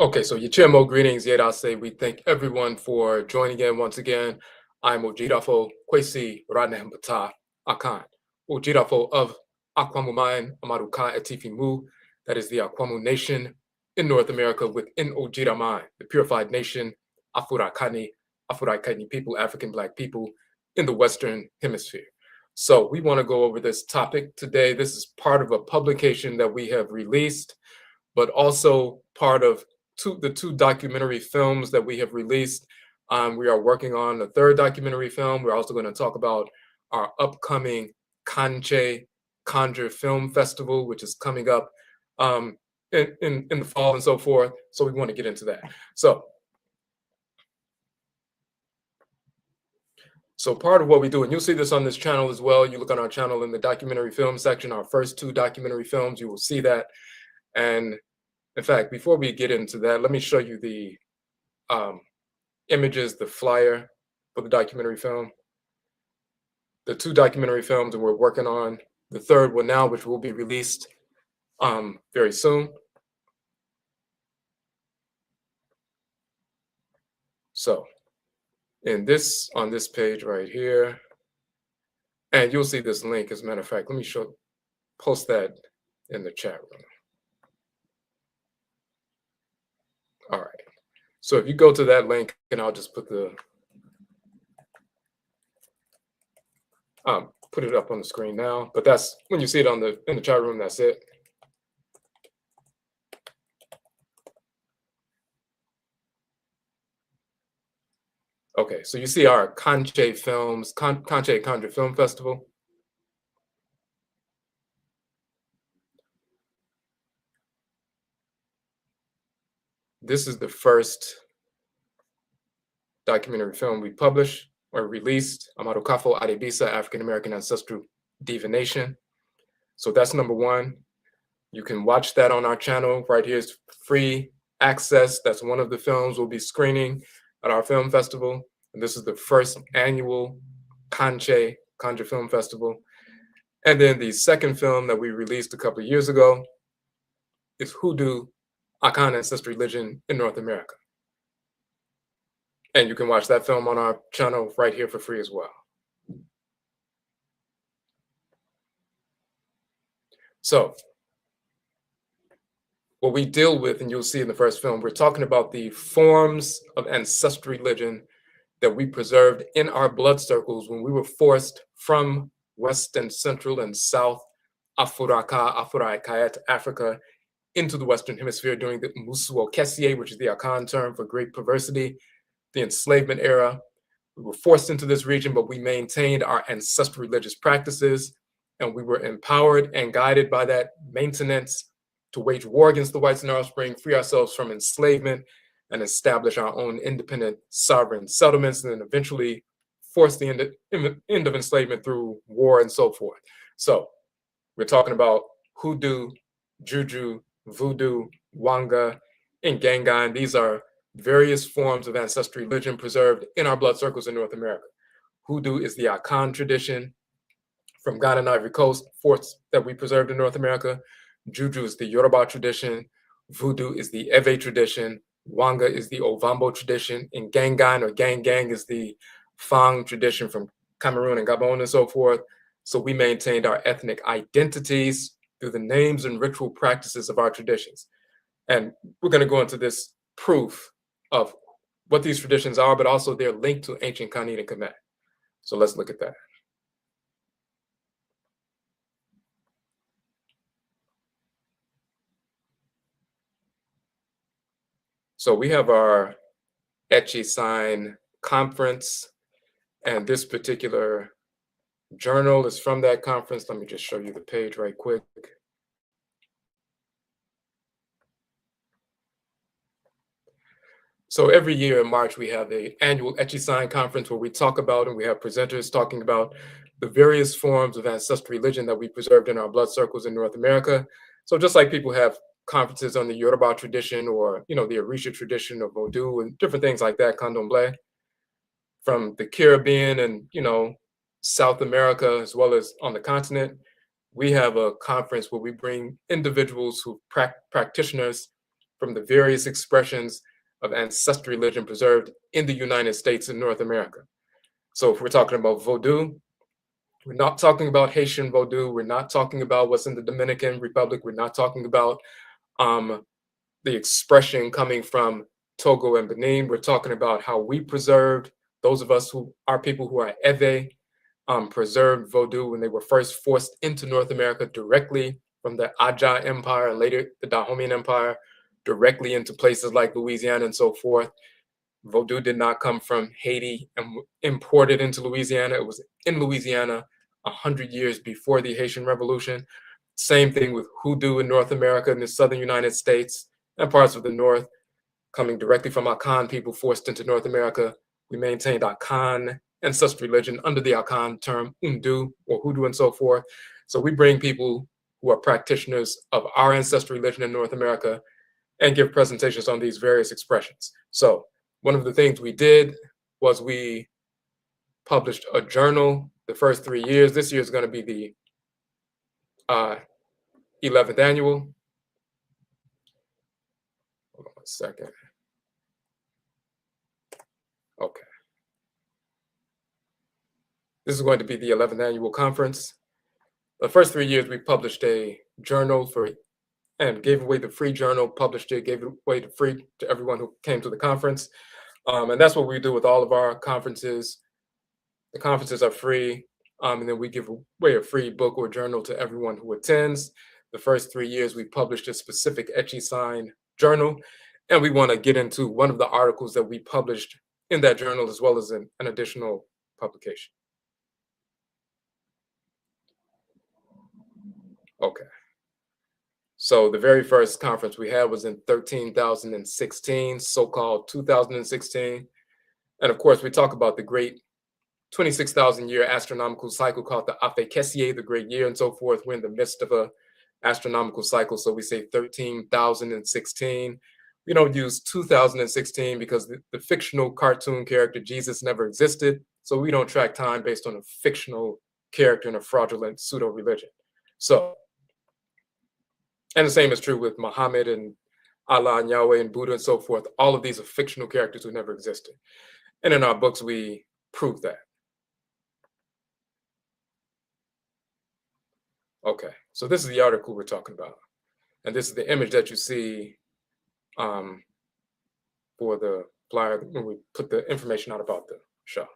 Okay, so Yachimo, greetings. Yet I say we thank everyone for joining in once again. I'm Odwirafo Kwesi Ranehambata Akan. Odwirafo of Akwamumayan Amaruka Etifi Mu. That is the Akwamu Nation in North America within Ojiraman, the purified nation, Afurakani people, African Black people in the Western Hemisphere. So we want to go over this topic today. This is part of a publication that we have released, but also part of the two documentary films that we have released. We are working on a third documentary film. We're also going to talk about our upcoming KANKYE Conjure Film Festival, which is coming up in the fall and so forth. So we want to get into that. So part of what we do, and you'll see this on this channel as well. You look on our channel in the documentary film section, our first two documentary films, you will see that. And in fact, before we get into that, let me show you the images, the flyer for the documentary film. The two documentary films that we're working on, the third one now, which will be released very soon. So on this page right here, and you'll see this link, as a matter of fact, let me post that in the chat room. All right. So if you go to that link, and I'll just put it up on the screen now. But that's when you see it in the chat room. That's it. Okay, so you see our KANKYE films, KANKYE Conjure Film Festival. This is the first documentary film we published or released, Amarukafo Adebisa, African American Ancestral Divination. So that's number one. You can watch that on our channel. Right here is free access. That's one of the films we'll be screening at our film festival. And this is the first annual KANKYE Conjure Film Festival. And then the second film that we released a couple of years ago is Hoodoo, Akan Ancestral Religion in North America. And you can watch that film on our channel right here for free as well. So what we deal with, and you'll see in the first film, we're talking about the forms of ancestral religion that we preserved in our blood circles when we were forced from West and Central and South Afuraka, Africa, into the Western Hemisphere during the Musuo Kessie, which is the Akan term for great perversity, the enslavement era. We were forced into this region, but we maintained our ancestral religious practices, and we were empowered and guided by that maintenance to wage war against the whites and their offspring, free ourselves from enslavement, and establish our own independent sovereign settlements, and then eventually force the end of enslavement through war and so forth. So we're talking about Hoodoo, Juju, Voodoo, Wanga, and Ngengang. These are various forms of ancestral religion preserved in our blood circles in North America. Hoodoo is the Akan tradition from Ghana and Ivory Coast, forts that we preserved in North America. Juju is the Yoruba tradition. Voodoo is the Ewe tradition. Wanga is the Ovambo tradition. And Ngengang or Gang is the Fang tradition from Cameroon and Gabon and so forth. So we maintained our ethnic identities through the names and ritual practices of our traditions. And we're going to go into this proof of what these traditions are, but also they're linked to Ancient Kamit and Kemet. So let's look at that. So we have our Etchi Sign conference, and this particular journal is from that conference. Let me just show you the page right quick. So every year in March, we have an annual Etchi Sign conference where we talk about, and we have presenters talking about the various forms of ancestral religion that we preserved in our blood circles in North America. So just like people have conferences on the Yoruba tradition or, the Orisha tradition of Voodoo and different things like that, Candomblé, from the Caribbean and, South America, as well as on the continent, we have a conference where we bring individuals who practitioners from the various expressions of ancestral religion preserved in the United States and North America. So if we're talking about Voodoo, we're not talking about Haitian Voodoo. We're not talking about what's in the Dominican Republic. We're not talking about the expression coming from Togo and Benin. We're talking about how we preserved, those of us who are people who are Ewe, preserved Voodoo when they were first forced into North America directly from the Aja Empire and later the Dahomean Empire, directly into places like Louisiana and so forth. Voodoo did not come from Haiti and imported into Louisiana. It was in Louisiana 100 years before the Haitian Revolution. Same thing with Hoodoo in North America and the southern United States and parts of the North, coming directly from Akan people forced into North America. We maintained Akan ancestral religion under the Akan term Undu or Hoodoo and so forth. So we bring people who are practitioners of our ancestral religion in North America and give presentations on these various expressions. So one of the things we did was we published a journal the first 3 years. This year is going to be the 11th annual. Hold on 1 second. Okay. This is going to be the 11th annual conference. The first 3 years, we published a journal and gave away the free journal, published it, gave it away free to everyone who came to the conference. And that's what we do with all of our conferences. The conferences are free, and then we give away a free book or journal to everyone who attends. The first 3 years, we published a specific etchy sign journal, and we want to get into one of the articles that we published in that journal as well as an additional publication. Okay. So the very first conference we had was in 13,016, so-called 2016. And of course, we talk about the great 26,000-year astronomical cycle called the KANKYE, the great year, and so forth. We're in the midst of a astronomical cycle, so we say 13,016. We don't use 2016 because the fictional cartoon character Jesus never existed, so we don't track time based on a fictional character in a fraudulent pseudo-religion. So, and the same is true with Muhammad and Allah and Yahweh and Buddha and so forth. All of these are fictional characters who never existed. And in our books, we prove that. Okay, so this is the article we're talking about. And this is the image that you see for the flyer when we put the information out about the show.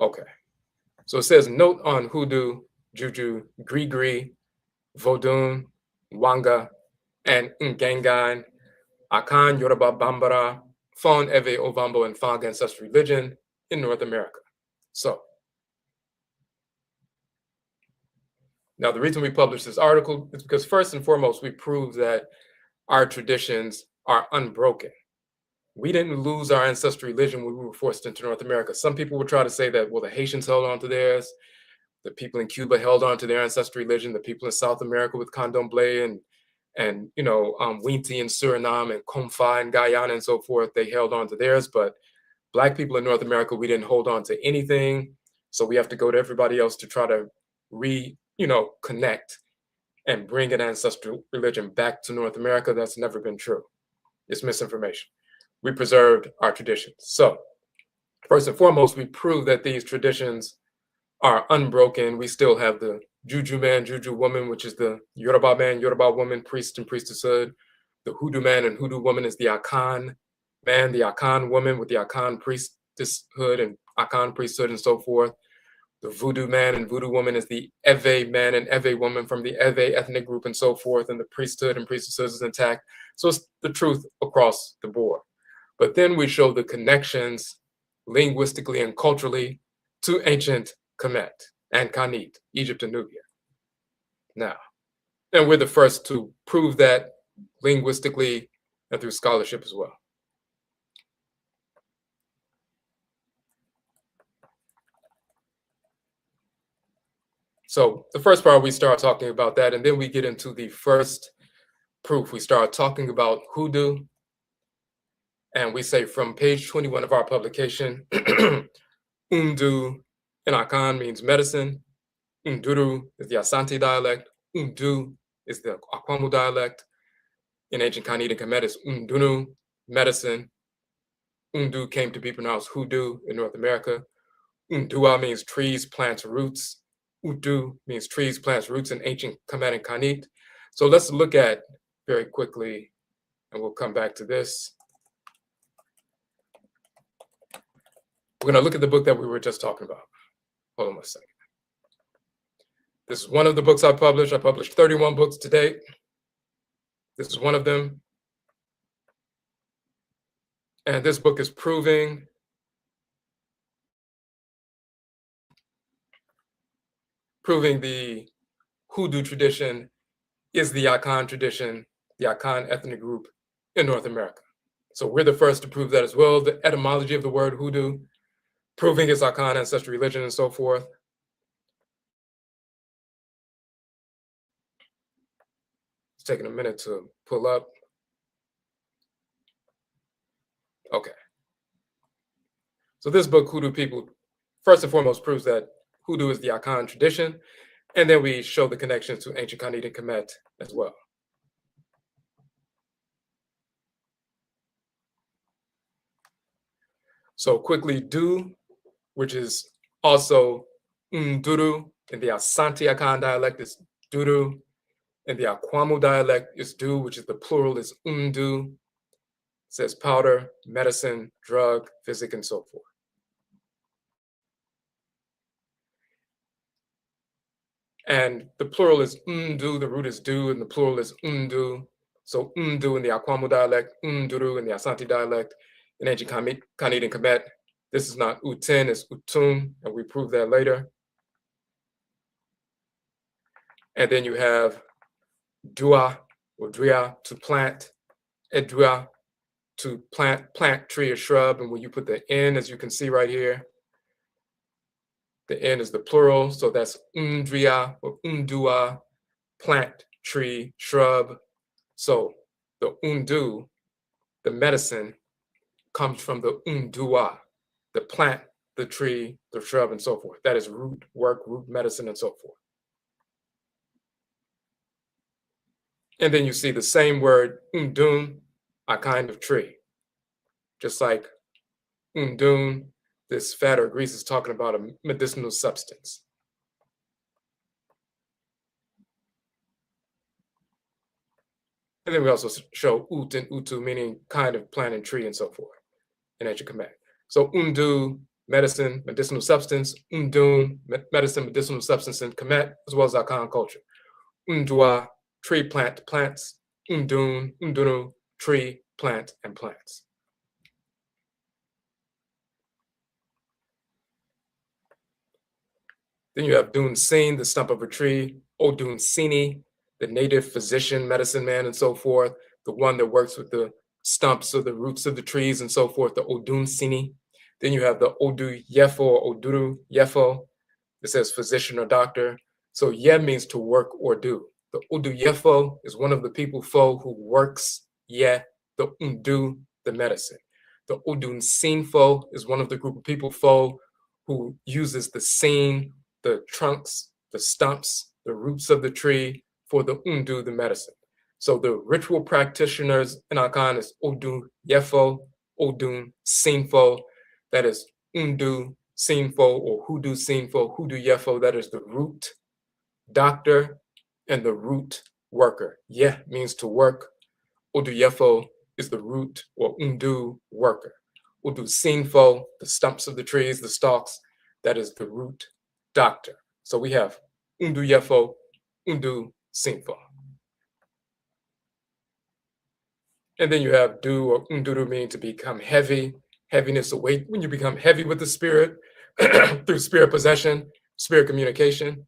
Okay, so it says, note on Hoodoo, Juju, Gris, Voodoo, Wanga and Ngengang, Akan, Yoruba, Bambara, Fon, Ewe, Ovambo, and Fang ancestral religion in North America. So, now the reason we published this article is because first and foremost, we prove that our traditions are unbroken. We didn't lose our ancestral religion when we were forced into North America. Some people would try to say that, well, the Haitians held on to theirs, the people in Cuba held on to their ancestral religion, the people in South America with Candomblé and Winti in Suriname and Komfa in Guyana and so forth, they held on to theirs. But Black people in North America, we didn't hold on to anything. So we have to go to everybody else to try to connect and bring an ancestral religion back to North America. That's never been true. It's misinformation. We preserved our traditions. So first and foremost, we prove that these traditions are unbroken. We still have the Juju man, Juju woman, which is the Yoruba man, Yoruba woman, priest and priestesshood. The Hoodoo man and Hoodoo woman is the Akan man, the Akan woman with the Akan priestesshood and Akan priesthood and so forth. The Voodoo man and Voodoo woman is the Ewe man and Ewe woman from the Ewe ethnic group and so forth, and the priesthood and priestesshood is intact. So it's the truth across the board. But then we show the connections linguistically and culturally to Ancient Kamit and Kanit, Egypt and Nubia. Now, and we're the first to prove that linguistically and through scholarship as well. So the first part, we start talking about that, and then we get into the first proof. We start talking about Hoodoo, and we say from page 21 of our publication, Undu in Akan means medicine. Nduru is the Asante dialect. Undu is the Akwamu dialect. In ancient Kanit and Kemet, it's Undunu, medicine. Undu came to be pronounced hoodoo in North America. Undua means trees, plants, roots. Udu means trees, plants, roots in ancient Kemet and Kanit. So let's look at very quickly, and we'll come back to this. We're going to look at the book that we were just talking about. Hold on a second. This is one of the books I published. I published 31 books to date. This is one of them. And this book is proving the Hoodoo tradition is the Akan tradition, the Akan ethnic group in North America. So we're the first to prove that as well. The etymology of the word Hoodoo, proving its Akan ancestral religion and so forth. It's taking a minute to pull up. Okay. So this book, Hoodoo People, first and foremost proves that Hoodoo is the Akan tradition, and then we show the connections to ancient Kanit and Kemet as well. So quickly, Du, which is also Nduru in the Asante Akan dialect, is Duru. In the Akwamu dialect is Du, which is the plural is Undu. It says powder, medicine, drug, physic, and so forth. And the plural is Undu, the root is Du, and the plural is Undu. So Undu in the Akwamu dialect, Unduru in the Asante dialect, in ancient Kanit and Kemet. This is not Uten, it's Utum, and we prove that later. And then you have Dua or Dria, to plant, Edua, to plant, tree, or shrub. And when you put the N, as you can see right here, the N is the plural. So that's Undria or Undua, plant, tree, shrub. So the Undu, the medicine, comes from the Undua, the plant, the tree, the shrub, and so forth. That is root work, root medicine, and so forth. And then you see the same word, Undun, a kind of tree. Just like Undun, this fat or grease is talking about a medicinal substance. And then we also show Ut and Utu, meaning kind of plant and tree and so forth in ancient Kemet. So Undu, medicine, medicinal substance. Undun, medicine, medicinal substance in Kemet, as well as Akan culture. Undua, tree, plant, plants. Undun, Undunu, tree, plant, and plants. Then you have Dun Sin, the stump of a tree. Odun Sini, the native physician, medicine man, and so forth. The one that works with the stumps or the roots of the trees and so forth, the Odun Sini. Then you have the Odwirafo or Oduru Yefo. It says physician or doctor. So Ye means to work or do. The Odwirafo is one of the people fo who works Ye, the Undu, the medicine. The Odun Sinfo is one of the group of people fo who uses the sin, the trunks, the stumps, the roots of the tree for the Undu, the medicine. So the ritual practitioners in Akan is Odun Yefo, Odun Sinfo, that is Undu Sinfo or Hoodoo Sinfo, Hoodoo Yefo, that is the root doctor and the root worker. Ye means to work. Odu Yefo is the root or Undu worker. Odu Sinfo, the stumps of the trees, the stalks, that is the root doctor. So we have Undu Yefo, Undu Sinfo. And then you have Du or Unduru, mean to become heavy, heaviness or weight. When you become heavy with the spirit through spirit possession, spirit communication.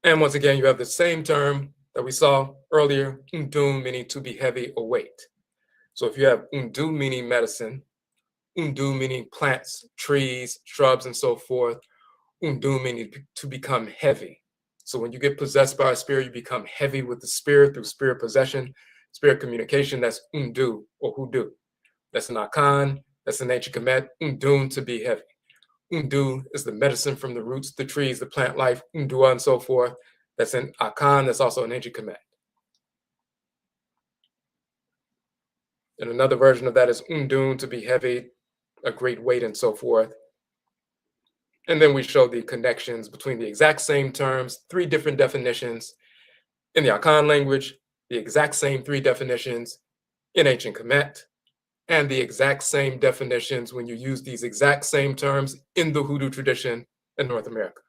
And once again, you have the same term that we saw earlier, Undun, meaning to be heavy or weight. So if you have Undu meaning medicine, Undu meaning plants, trees, shrubs, and so forth, Undu meaning to become heavy. So when you get possessed by a spirit, you become heavy with the spirit through spirit possession, spirit communication. That's Undu or Hoodoo. That's an Akan, that's an ancient Kemet, Undun, to be heavy. Undu is the medicine from the roots, the trees, the plant life, Undua, and so forth. That's in Akan, that's also in Ancient Kamit. And another version of that is Undun, to be heavy, a great weight, and so forth. And then we show the connections between the exact same terms, 3 different definitions in the Akan language, the exact same 3 definitions in Ancient Kemet, and the exact same definitions when you use these exact same terms in the Hoodoo tradition in North America.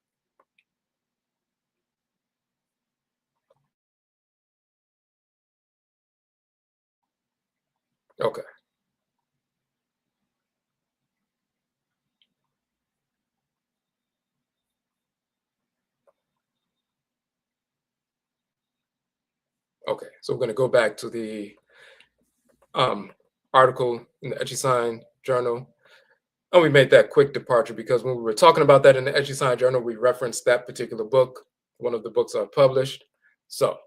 Okay. Okay, so we're going to go back to the article in the Echisign Journal. And we made that quick departure because when we were talking about that in the Echisign Journal, we referenced that particular book, one of the books I've published. So,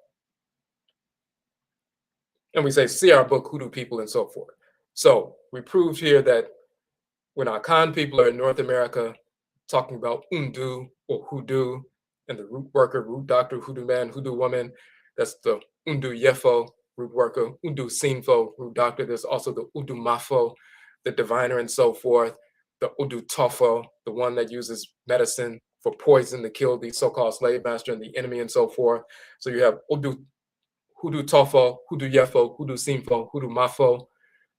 and we say, see our book, Hoodoo People, and so forth. So we proved here that when our Khan people are in North America talking about Undu or Hoodoo, and the root worker, root doctor, Hoodoo man, Hoodoo woman, that's the Undu Yefo, root worker, Undu Sinfo, root doctor. There's also the Udu Mafo, the diviner, and so forth. The Udu Tofo, the one that uses medicine for poison to kill the so-called slave master and the enemy, and so forth. So you have Udu, Hoodoo Tofo, Hoodoo Yefo, Hoodoo Sinfo, Hoodoo Mafo,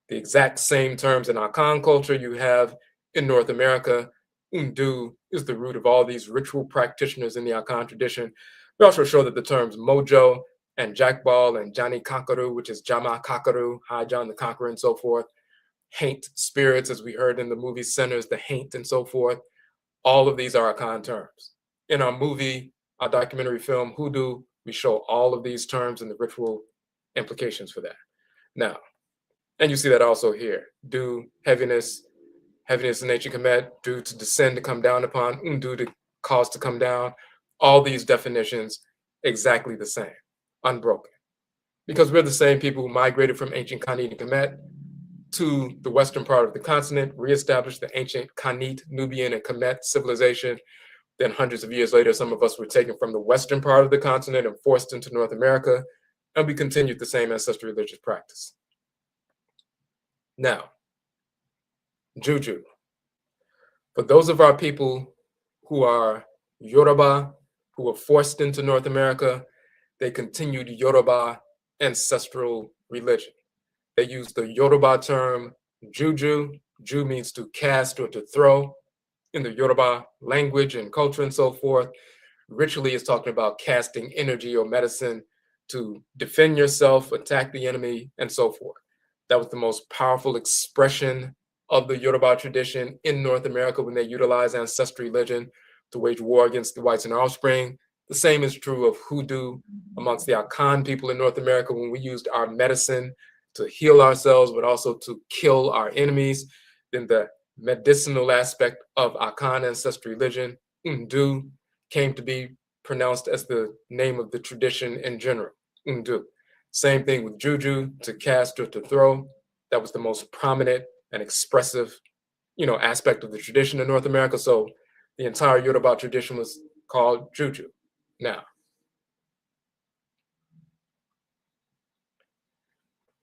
the exact same terms in our Khan culture you have in North America. Undu is the root of all these ritual practitioners in the Akan tradition. We also show that the terms Mojo and Jackball and Johnny Kakaru, which is Jama Kakaru, High John the Conqueror, and so forth, Haint spirits, as we heard in the movie Sinners, the Haint, and so forth. All of these are Akan terms. In our movie, our documentary film Hoodoo, we show all of these terms and the ritual implications for that. Now, and you see that also here. Do, heaviness, heaviness in Ancient Kemet, do to descend, to come down upon, Undu to cause to come down. All these definitions exactly the same, unbroken. Because we're the same people who migrated from Ancient Kanit and Kemet to the western part of the continent, reestablished the ancient Kanit, Nubian, and Kemet civilization. Then hundreds of years later, some of us were taken from the western part of the continent and forced into North America, and we continued the same ancestral religious practice. Now, Juju. For those of our people who are Yoruba, who were forced into North America, they continued Yoruba ancestral religion. They used the Yoruba term Juju. Ju means to cast or to throw in the Yoruba language and culture and so forth. Ritually, it's talking about casting energy or medicine to defend yourself, attack the enemy, and so forth. That was the most powerful expression of the Yoruba tradition in North America when they utilized ancestral religion to wage war against the whites and their offspring. The same is true of Hoodoo amongst the Akan people in North America when we used our medicine to heal ourselves, but also to kill our enemies. Then the medicinal aspect of Akan ancestral religion, Undu, came to be pronounced as the name of the tradition in general, Undu. Same thing with Juju, to cast or to throw. That was the most prominent and expressive, aspect of the tradition in North America. So the entire Yoruba tradition was called Juju. Now,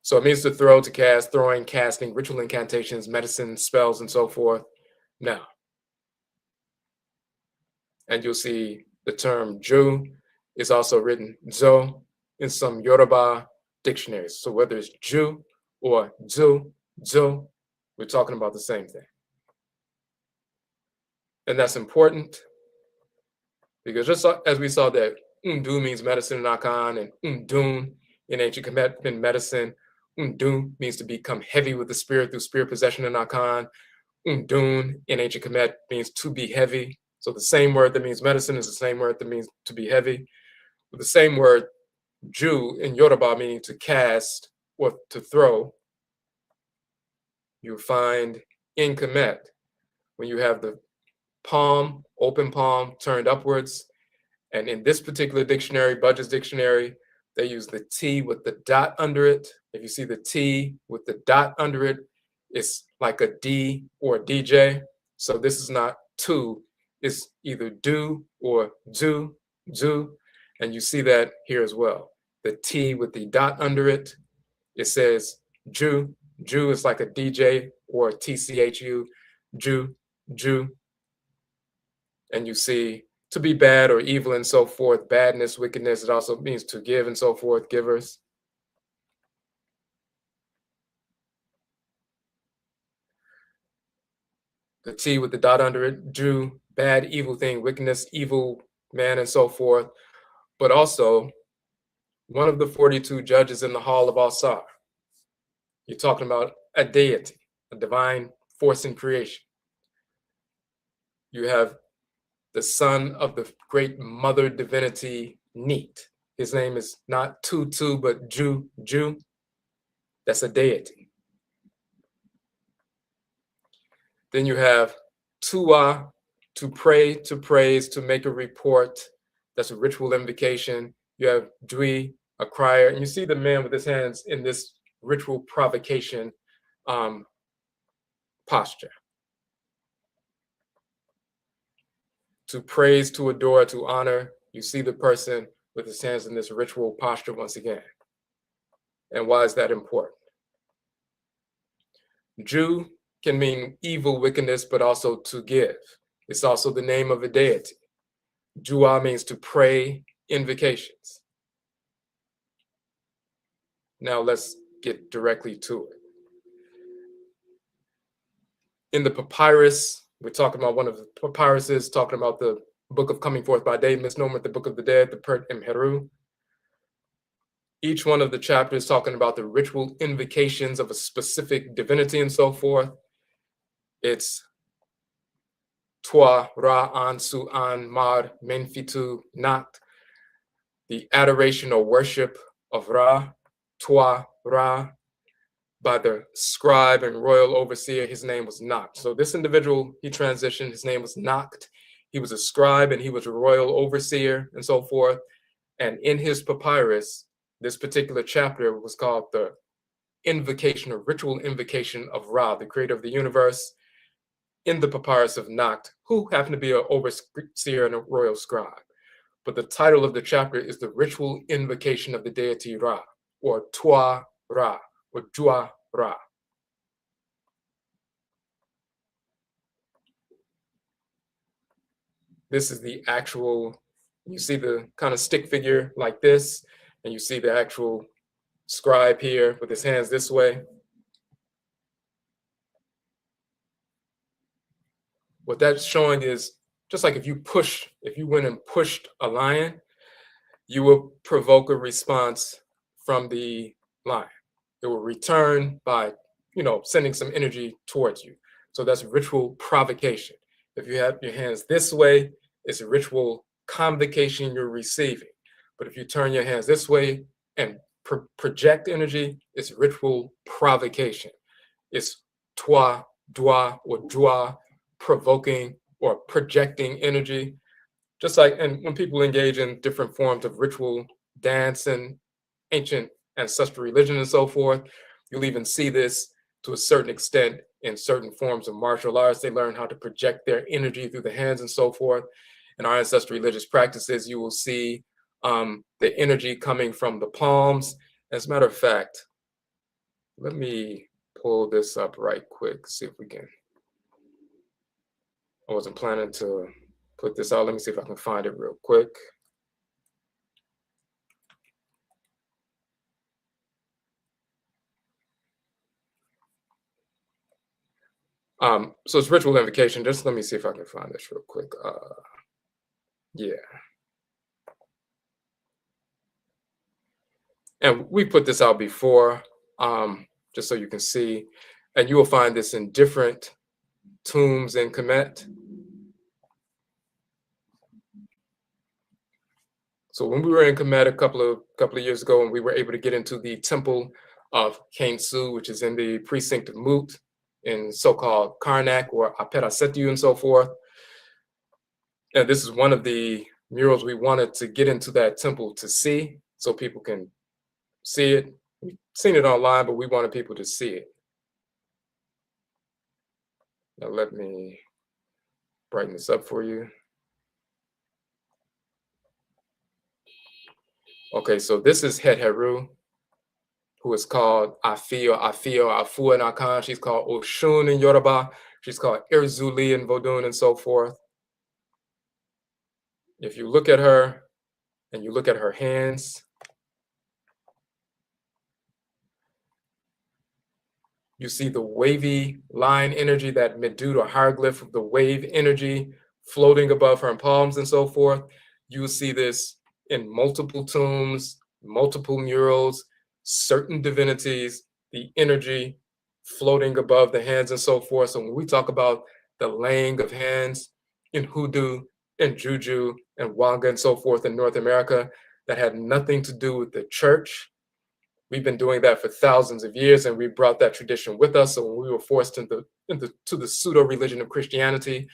so it means to throw, to cast, throwing, casting, ritual incantations, medicine, spells, and so forth. Now, and you'll see the term Ju is also written Zo in some Yoruba dictionaries. So whether it's Ju or Zu, Zo, we're talking about the same thing. And that's important because just as we saw that Undu means medicine in Akan and Undun in Ancient Kemet meant medicine, Undun means to become heavy with the spirit through spirit possession in Akan. Undun in Ancient Kemet means to be heavy. So the same word that means medicine is the same word that means to be heavy. With the same word, Ju in Yoruba meaning to cast or to throw, you find in Kemet when you have the palm, open palm, turned upwards. And in this particular dictionary, Budge's dictionary, they use the T with the dot under it. If you see the T with the dot under it, it's like a D or a DJ. So this is not tu, it's either do or do. And you see that here as well. The T with the dot under it, it says Ju. Ju is like a DJ or TCHU, Ju, Ju. And you see to be bad or evil and so forth, badness, wickedness. It also means to give and so forth, givers. The T with the dot under it, Ju, bad, evil thing, wickedness, evil man, and so forth. But also one of the 42 judges in the Hall of Alsar. You're talking about a deity, a divine force in creation. You have the son of the great mother divinity, Neat. His name is not Tutu, but Ju, Ju. That's a deity. Then you have Tua, to pray, to praise, to make a report. That's a ritual invocation. You have Dwi, a crier. And you see the man with his hands in this ritual provocation posture. To praise, to adore, to honor. You see the person with his hands in this ritual posture once again. And why is that important? Ju can mean evil, wickedness, but also to give. It's also the name of a deity. Jua means to pray, invocations. Now let's get directly to it. In the papyrus, we're talking about one of the papyruses, talking about the Book of Coming Forth by Day, misnomer the Book of the Dead, the Pert Imheru. Each one of the chapters talking about the ritual invocations of a specific divinity and so forth. It's Twa, Ra, An, Su, An, Mar, Menfitu, Nat, the adoration or worship of Ra, Twa, Ra, by the scribe and royal overseer. His name was Nacht. So this individual, he transitioned, his name was Nacht. He was a scribe and he was a royal overseer and so forth. And in his papyrus, this particular chapter was called the invocation or ritual invocation of Ra, the creator of the universe, in the papyrus of Nacht, who happened to be an overseer and a royal scribe. But the title of the chapter is the ritual invocation of the deity Ra, or Twa Ra, or Jua Ra. This is the actual, you see the kind of stick figure like this, and you see the actual scribe here with his hands this way. What that's showing is just like if you went and pushed a lion, you will provoke a response from the lion. It will return by, sending some energy towards you. So that's ritual provocation. If you have your hands this way, it's a ritual convocation you're receiving. But if you turn your hands this way and project energy, it's ritual provocation. It's twa, dwa, or dwa, provoking or projecting energy. Just like, and when people engage in different forms of ritual dance and ancient ancestral religion and so forth, you'll even see this to a certain extent in certain forms of martial arts. They learn how to project their energy through the hands and so forth. In our ancestral religious practices, you will see the energy coming from the palms. As a matter of fact, let me pull this up right quick, see if we can. I wasn't planning to put this out. Let me see if I can find it real quick. So it's ritual invocation. Just let me see if I can find this real quick. Yeah. And we put this out before, just so you can see. And you will find this in different tombs in Kemet. So when we were in Kemet a couple of years ago, and we were able to get into the temple of Kangsu, which is in the precinct of Mut, in so-called Karnak or Aperasetu and so forth. And this is one of the murals we wanted to get into that temple to see, so people can see it. We've seen it online, but we wanted people to see it. Now let me brighten this up for you. Okay, so this is Het Heru, who is called Afi or Afu in Akan. She's called Oshun in Yoruba. She's called Irzuli in Vodun and so forth. If you look at her and you look at her hands, you see the wavy line energy, that medud or hieroglyph of the wave energy floating above her palms and so forth. You will see this in multiple tombs, multiple murals, certain divinities, the energy floating above the hands and so forth. So when we talk about the laying of hands in Hoodoo and Juju and Wanga and so forth in North America, that had nothing to do with the church. We've been doing that for thousands of years, and we brought that tradition with us. So when we were forced into the pseudo religion of Christianity,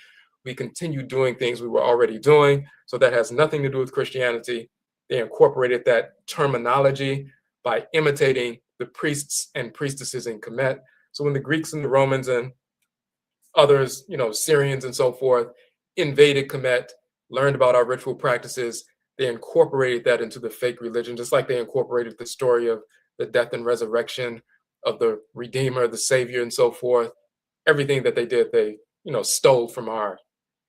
we continued doing things we were already doing. So that has nothing to do with Christianity. They incorporated that terminology by imitating the priests and priestesses in Kemet. So when the Greeks and the Romans and others, Syrians and so forth, invaded Kemet, learned about our ritual practices, they incorporated that into the fake religion, just like they incorporated the story of the death and resurrection of the Redeemer, the Savior, and so forth. Everything that they did, they stole from our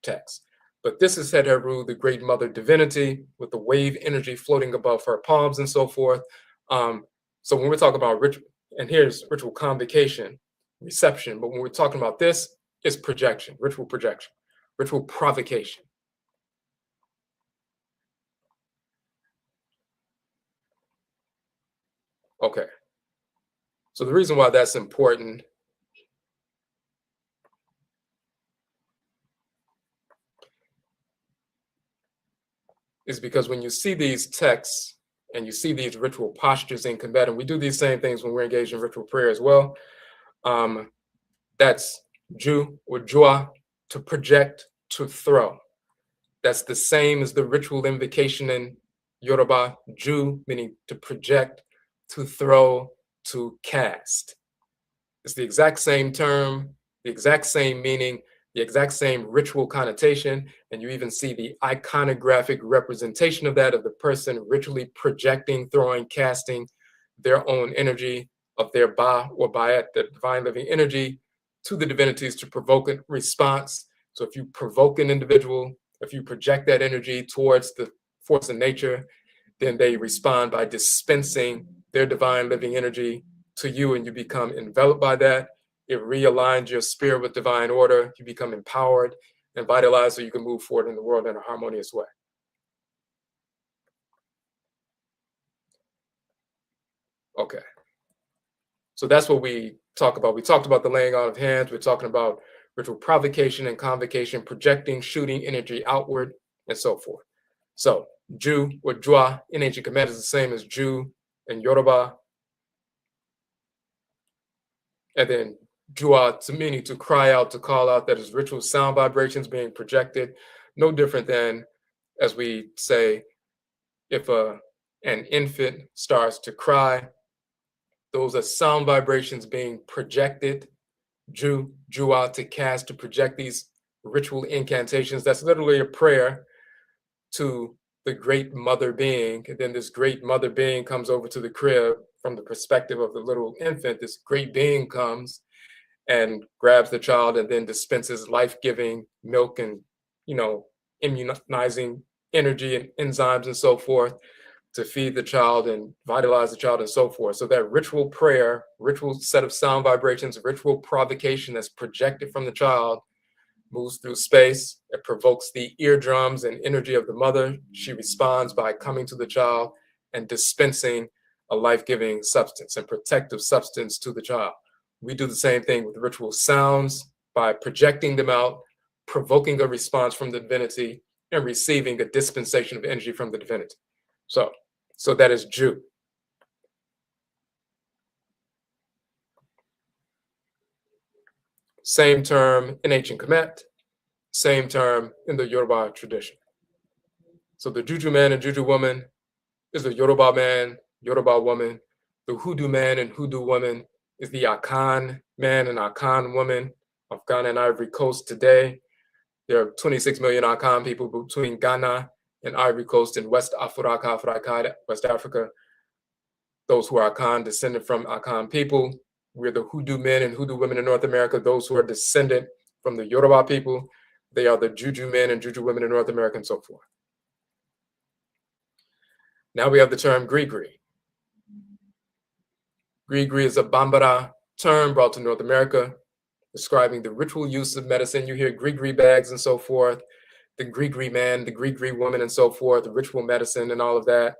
text. But this is Het Heru, the great mother divinity, with the wave energy floating above her palms and so forth. So when we're talking about ritual, and here's ritual convocation, reception, but when we're talking about this, it's projection, ritual provocation. Okay. So the reason why that's important is because when you see these texts and you see these ritual postures in Kemet, and we do these same things when we're engaged in ritual prayer as well, that's Ju or Jua, to project, to throw. That's the same as the ritual invocation in Yoruba, Ju, meaning to project, to throw, to cast. It's the exact same term, the exact same meaning, the exact same ritual connotation, and you even see the iconographic representation of that, of the person ritually projecting, throwing, casting their own energy of their Ba or Bayat, the divine living energy, to the divinities to provoke a response. So if you provoke an individual, if you project that energy towards the force of nature, then they respond by dispensing their divine living energy to you, and you become enveloped by that. It realigns your spirit with divine order. You become empowered and vitalized so you can move forward in the world in a harmonious way. Okay. So that's what we talk about. We talked about the laying on of hands. We're talking about ritual provocation and convocation, projecting, shooting energy outward, and so forth. So Ju or Jua in ancient Kemet is the same as Ju in Yoruba. And then Jua to meaning to cry out, to call out, that is ritual sound vibrations being projected. No different than, as we say, if an infant starts to cry, those are sound vibrations being projected. Jua, to cast, to project these ritual incantations. That's literally a prayer to the great mother being. And then this great mother being comes over to the crib from the perspective of the little infant. This great being comes and grabs the child and then dispenses life-giving milk and, immunizing energy and enzymes and so forth to feed the child and vitalize the child and so forth. So that ritual prayer, ritual set of sound vibrations, ritual provocation that's projected from the child moves through space. It provokes the eardrums and energy of the mother. She responds by coming to the child and dispensing a life-giving substance and protective substance to the child. We do the same thing with ritual sounds by projecting them out, provoking a response from the divinity, and receiving a dispensation of energy from the divinity. So that is Ju. Same term in ancient Kemet, same term in the Yoruba tradition. So the Juju man and Juju woman is the Yoruba man, Yoruba woman. The Hoodoo man and Hoodoo woman is the Akan man and Akan woman of Ghana and Ivory Coast today. There are 26 million Akan people between Ghana in Ivory Coast in West Africa, West Africa. Those who are Akan, descended from Akan people. We're the Hoodoo men and Hoodoo women in North America. Those who are descendant from the Yoruba people, they are the Juju men and Juju women in North America, and so forth. Now we have the term Grigri. Grigri is a Bambara term brought to North America, describing the ritual use of medicine. You hear Grigri bags and so forth, the Grigri man, the Grigri woman, and so forth, the ritual medicine and all of that.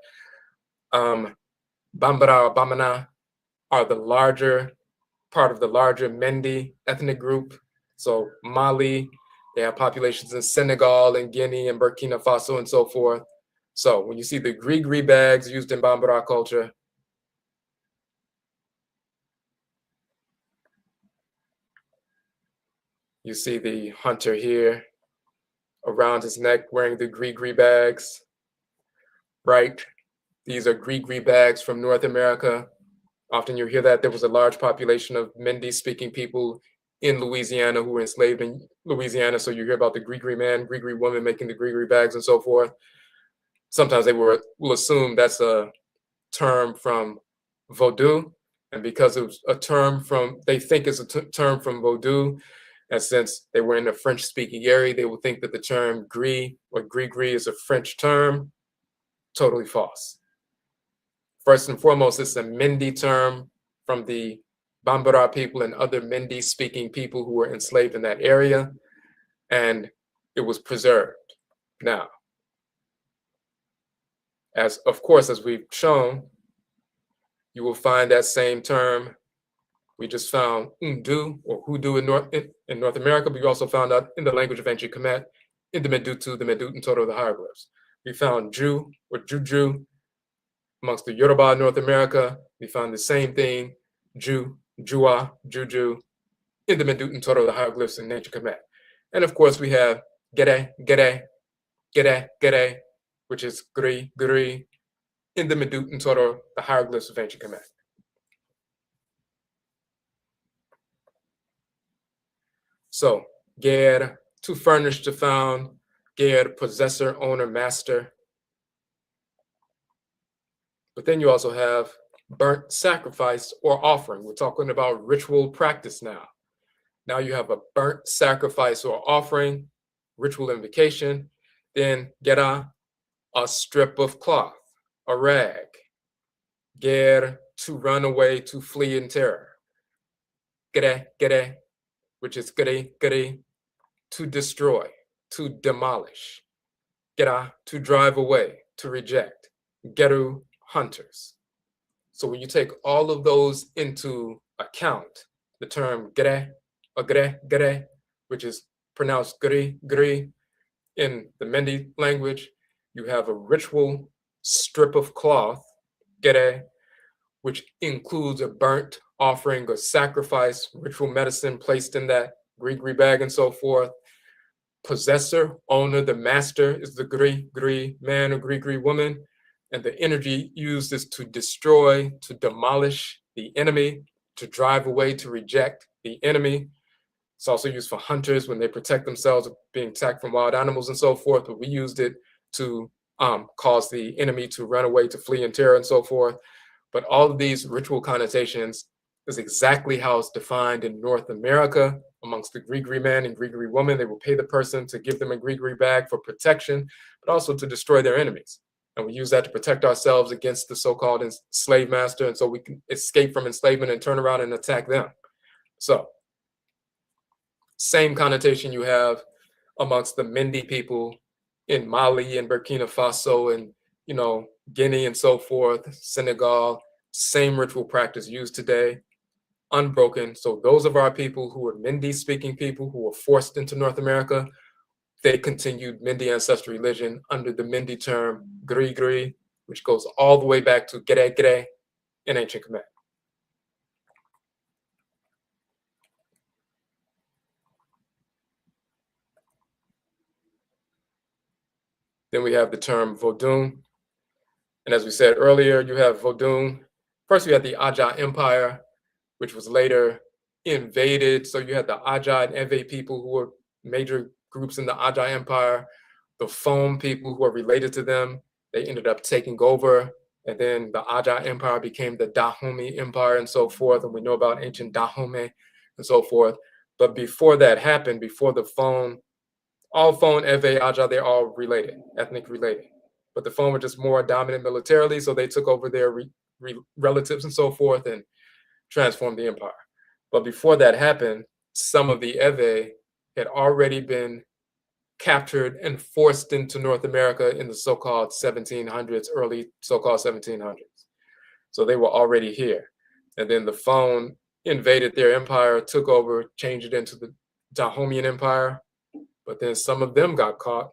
Bambara or Bamana are the larger part of the larger Mendi ethnic group. So Mali, they have populations in Senegal and Guinea and Burkina Faso and so forth. So when you see the Grigri bags used in Bambara culture, you see the hunter here around his neck wearing the Grigri bags, right? These are Grigri bags from North America. Often you hear that there was a large population of Mendi-speaking people in Louisiana who were enslaved in Louisiana. So you hear about the Grigri man, Grigri woman making the Grigri bags and so forth. Sometimes they will assume that's a term from Voodoo. And because it was a term from, they think it's a term from Voodoo, and since they were in a French-speaking area, they will think that the term gris or gris-gris is a French term. Totally false. First and foremost, it's a Mendi term from the Bambara people and other Mendi-speaking people who were enslaved in that area, and it was preserved. Now, as of course, as we've shown, you will find that same term. We just found Undu or Hoodoo in North America, but we also found out in the language of Ancient Kamit, in the Medutu, the Medut and Toto, the hieroglyphs. We found Ju or Juju amongst the Yoruba in North America. We found the same thing, Ju, Jua, Juju, in the Medut and Toto, the hieroglyphs in Ancient Kamit. And of course, we have Gere, Gere, Gere, Gere, which is Gri, Gri, in the Medut and Toto, the hieroglyphs of Ancient Kamit. So, Ger, to furnish, to found, Ger, possessor, owner, master. But then you also have burnt sacrifice or offering. We're talking about ritual practice now. Now you have a burnt sacrifice or offering, ritual invocation. Then Gera, a strip of cloth, a rag. Ger, to run away, to flee in terror. Gere, gere, which is gere, gere, to destroy, to demolish. Gera, to drive away, to reject. Geru, hunters. So when you take all of those into account, the term gere, or gere, gere, which is pronounced gri, gri, in the Mendi language, you have a ritual strip of cloth, gere, which includes a burnt offering or sacrifice, ritual medicine placed in that gri bag and so forth. Possessor, owner, the master is the gri man or gri woman. And the energy used is to destroy, to demolish the enemy, to drive away, to reject the enemy. It's also used for hunters when they protect themselves being attacked from wild animals and so forth, but we used it to cause the enemy to run away, to flee in terror and so forth. But all of these ritual connotations is exactly how it's defined in North America amongst the Grigri man and Grigri woman. They will pay the person to give them a Grigri bag for protection, but also to destroy their enemies. And we use that to protect ourselves against the so-called slave master, and so we can escape from enslavement and turn around and attack them. So, same connotation you have amongst the Mendi people in Mali and Burkina Faso and, Guinea and so forth, Senegal, same ritual practice used today, unbroken. So those of our people who are Mendi-speaking people who were forced into North America, they continued Mendi ancestral religion under the Mendi term Gri, which goes all the way back to Gere in Ancient Kamit. Then we have the term Voodoo. And as we said earlier, you have Voodoo. First, we had the Aja Empire, which was later invaded. So you had the Aja and Ewe people who were major groups in the Aja Empire The Fon people who are related to them, they ended up taking over. And then the Aja Empire became the Dahomey Empire and so forth. And we know about ancient Dahomey and so forth. But before that happened, before the Fon, all Fon, Ewe, Aja, they're all related, ethnic related. But the Fon were just more dominant militarily, so they took over their relatives and so forth and transformed the empire. But before that happened, some of the Ewe had already been captured and forced into North America in the so-called 1700s, early so-called 1700s. So they were already here. And then the Fon invaded their empire, took over, changed it into the Dahomean Empire. But then some of them got caught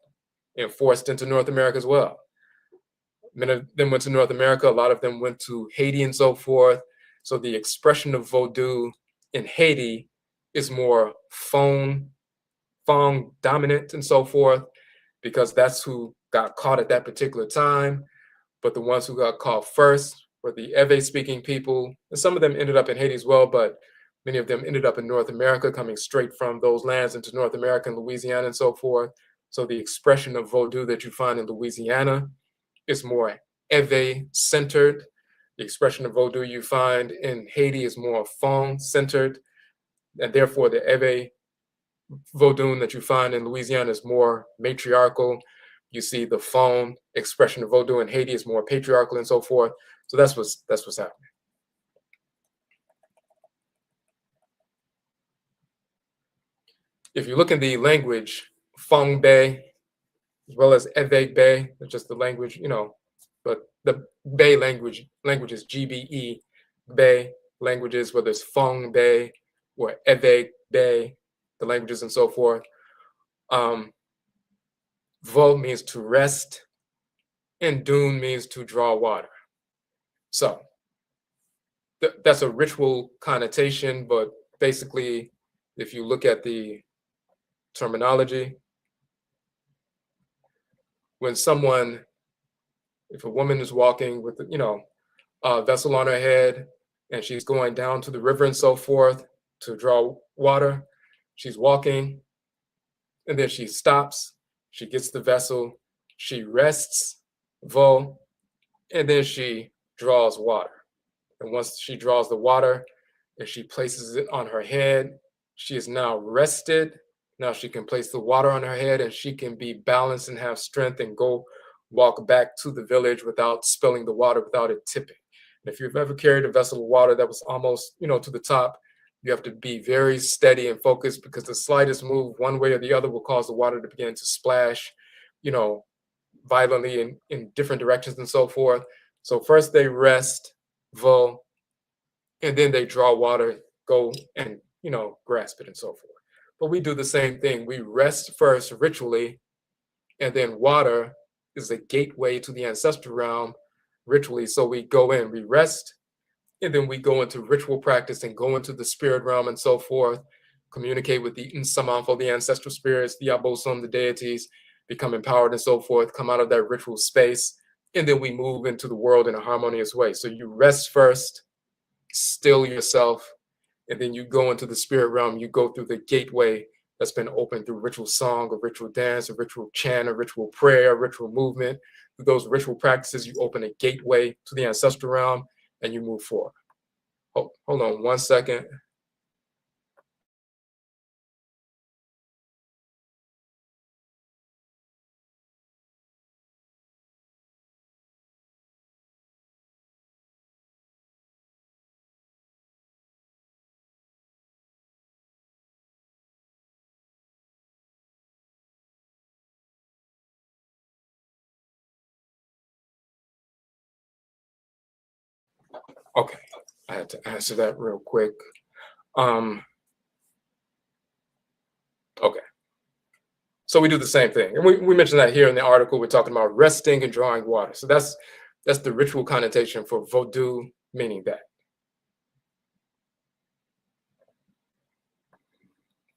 and forced into North America as well. Many of them went to North America. A lot of them went to Haiti and so forth. So the expression of Voodoo in Haiti is more Fon dominant and so forth, because that's who got caught at that particular time. But the ones who got caught first were the Ewe speaking people. And some of them ended up in Haiti as well, but many of them ended up in North America, coming straight from those lands into North America and Louisiana and so forth. So the expression of Voodoo that you find in Louisiana is more Ewe centered. The expression of Voodoo you find in Haiti is more Fon centered. And therefore the Ewe Voodoo that you find in Louisiana is more matriarchal. You see the Fon expression of Voodoo in Haiti is more patriarchal and so forth. So that's what's happening. If you look in the language, Fong Bay, as well as Ewe Bay, it's just the language, but the Bay language is GBE, Bay languages, whether it's Fong Bay or Ewe Bay, the languages and so forth. Vo means to rest, and Dune means to draw water. So that's a ritual connotation, but basically, if you look at the terminology, when if a woman is walking with, a vessel on her head and she's going down to the river and so forth to draw water, she's walking and then she stops, she gets the vessel, she rests, Vo, and then she draws water. And once she draws the water and she places it on her head, she is now rested. Now she can place the water on her head and she can be balanced and have strength and go walk back to the village without spilling the water, without it tipping. And if you've ever carried a vessel of water that was almost, to the top, you have to be very steady and focused, because the slightest move one way or the other will cause the water to begin to splash, violently in different directions and so forth. So first they rest, Vo, and then they draw water, go and, grasp it and so forth. But we do the same thing. We rest first ritually, and then water is a gateway to the ancestral realm ritually. So we go in, we rest, and then we go into ritual practice and go into the spirit realm and so forth, communicate with the Nsamanfo, the ancestral spirits, the Abosom, the deities, become empowered and so forth, come out of that ritual space, and then we move into the world in a harmonious way. So you rest first, still yourself, and then you go into the spirit realm. You go through the gateway that's been opened through ritual song, or ritual dance, or ritual chant, or ritual prayer, ritual movement. Through those ritual practices, you open a gateway to the ancestral realm and you move forward. Hold on 1 second. Okay, I had to answer that real quick. Okay. So we do the same thing. And we mentioned that here in the article. We're talking about resting and drawing water. So that's the ritual connotation for Voodoo, meaning that.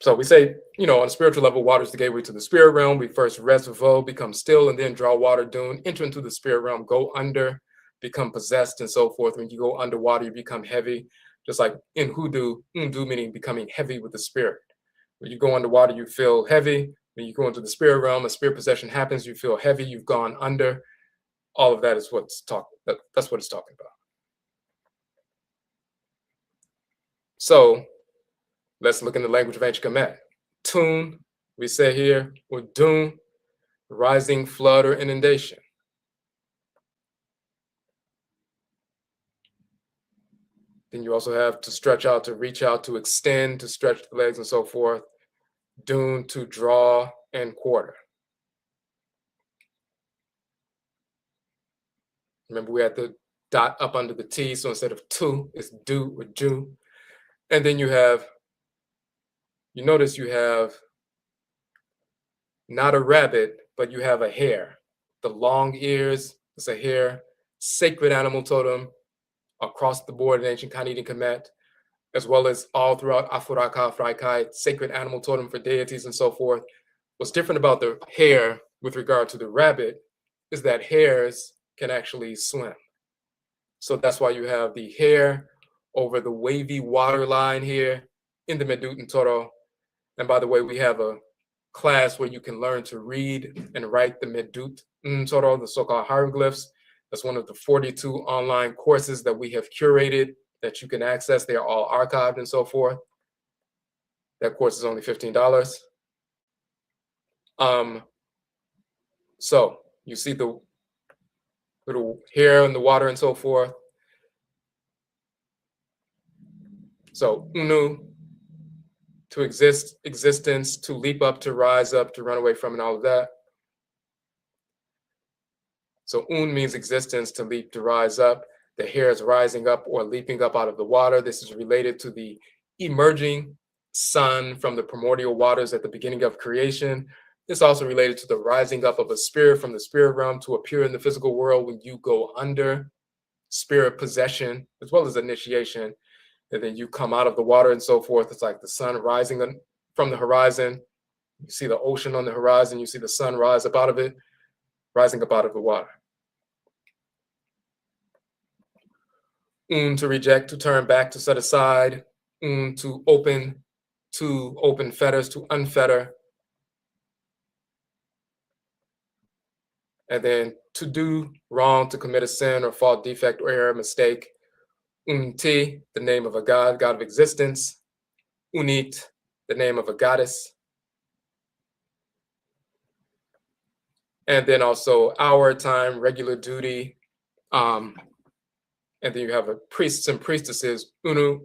So we say, on a spiritual level, water is the gateway to the spirit realm. We first rest, Vo, become still, and then draw water, Dune, enter into the spirit realm, go under, become possessed, and so forth. When you go underwater, you become heavy. Just like in Hoodoo, Ndu meaning becoming heavy with the spirit. When you go underwater, you feel heavy. When you go into the spirit realm, a spirit possession happens, you feel heavy, you've gone under. All of that is what's talking. That's what it's talking about. So let's look in the language of Ancient Kamit. Tune, we say here, or doom, rising flood or inundation. Then you also have to stretch out, to reach out, to extend, to stretch the legs and so forth. Doom, to draw and quarter. Remember, we had the dot up under the T, so instead of two, it's do or ju. And then you have, you notice you have not a rabbit, but you have a hare. The long ears is a hare, sacred animal totem across the board in Ancient Kamit and Kemet, as well as all throughout Afuraka, Fraikai, sacred animal totem for deities and so forth. What's different about the hare with regard to the rabbit is that hares can actually swim. So that's why you have the hare over the wavy water line here in the Medut Toro. And by the way, we have a class where you can learn to read and write the Medut Toro, the so-called hieroglyphs. That's one of the 42 online courses that we have curated that you can access. They are all archived and so forth. That course is only $15. So you see the little hair in the water and so forth. So unu, to exist, existence, to leap up, to rise up, to run away from, and all of that. So un means existence, to leap, to rise up. The hair is rising up or leaping up out of the water. This is related to the emerging sun from the primordial waters at the beginning of creation. It's also related to the rising up of a spirit from the spirit realm to appear in the physical world when you go under spirit possession, as well as initiation. And then you come out of the water and so forth. It's like the sun rising from the horizon. You see the ocean on the horizon. You see the sun rise up out of it, rising up out of the water. To reject, to turn back, to set aside. To open fetters, to unfetter. And then to do wrong, to commit a sin or fault, defect, or error, mistake. Unti, the name of a god, god of existence. Unit, the name of a goddess. And then also hour, time, regular duty. And then you have a priests and priestesses, unu,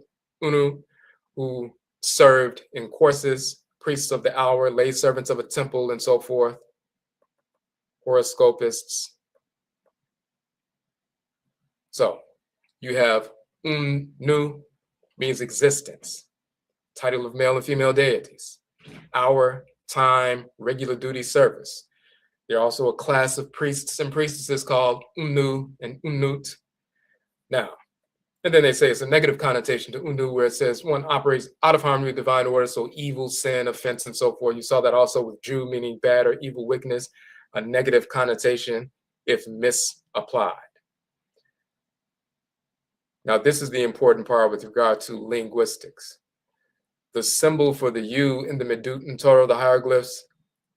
who served in courses, priests of the hour, lay servants of a temple, and so forth. Horoscopists. So you have nu, means existence, title of male and female deities, hour, time, regular duty service. There are also a class of priests and priestesses called unu and unut. Now, and then they say it's a negative connotation to unu, where it says one operates out of harmony with divine order, so evil, sin, offense, and so forth. You saw that also with Ju, meaning bad or evil wickedness, a negative connotation if misapplied. Now, this is the important part with regard to linguistics. The symbol for the U in the Medut Toro, the hieroglyphs,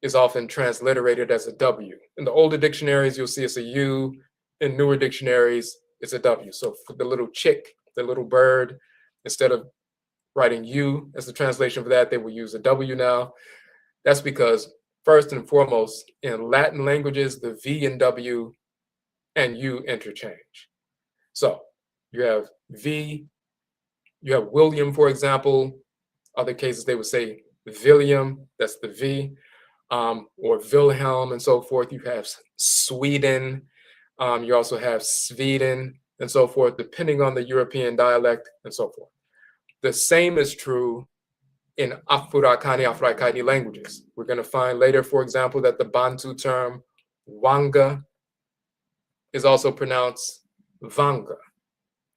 is often transliterated as a W. In the older dictionaries, you'll see it's a U. In newer dictionaries, it's a W. So for the little chick, the little bird, instead of writing U as the translation for that, they will use a W now. That's because, first and foremost, in Latin languages, the V and W and U interchange. So you have V, you have William, for example. Other cases, they would say William, that's the V, or Wilhelm and so forth. You have Sweden. You also have Sweden and so forth, depending on the European dialect and so forth. The same is true in Afurakaini languages. We're going to find later, for example, that the Bantu term Wanga is also pronounced Vanga.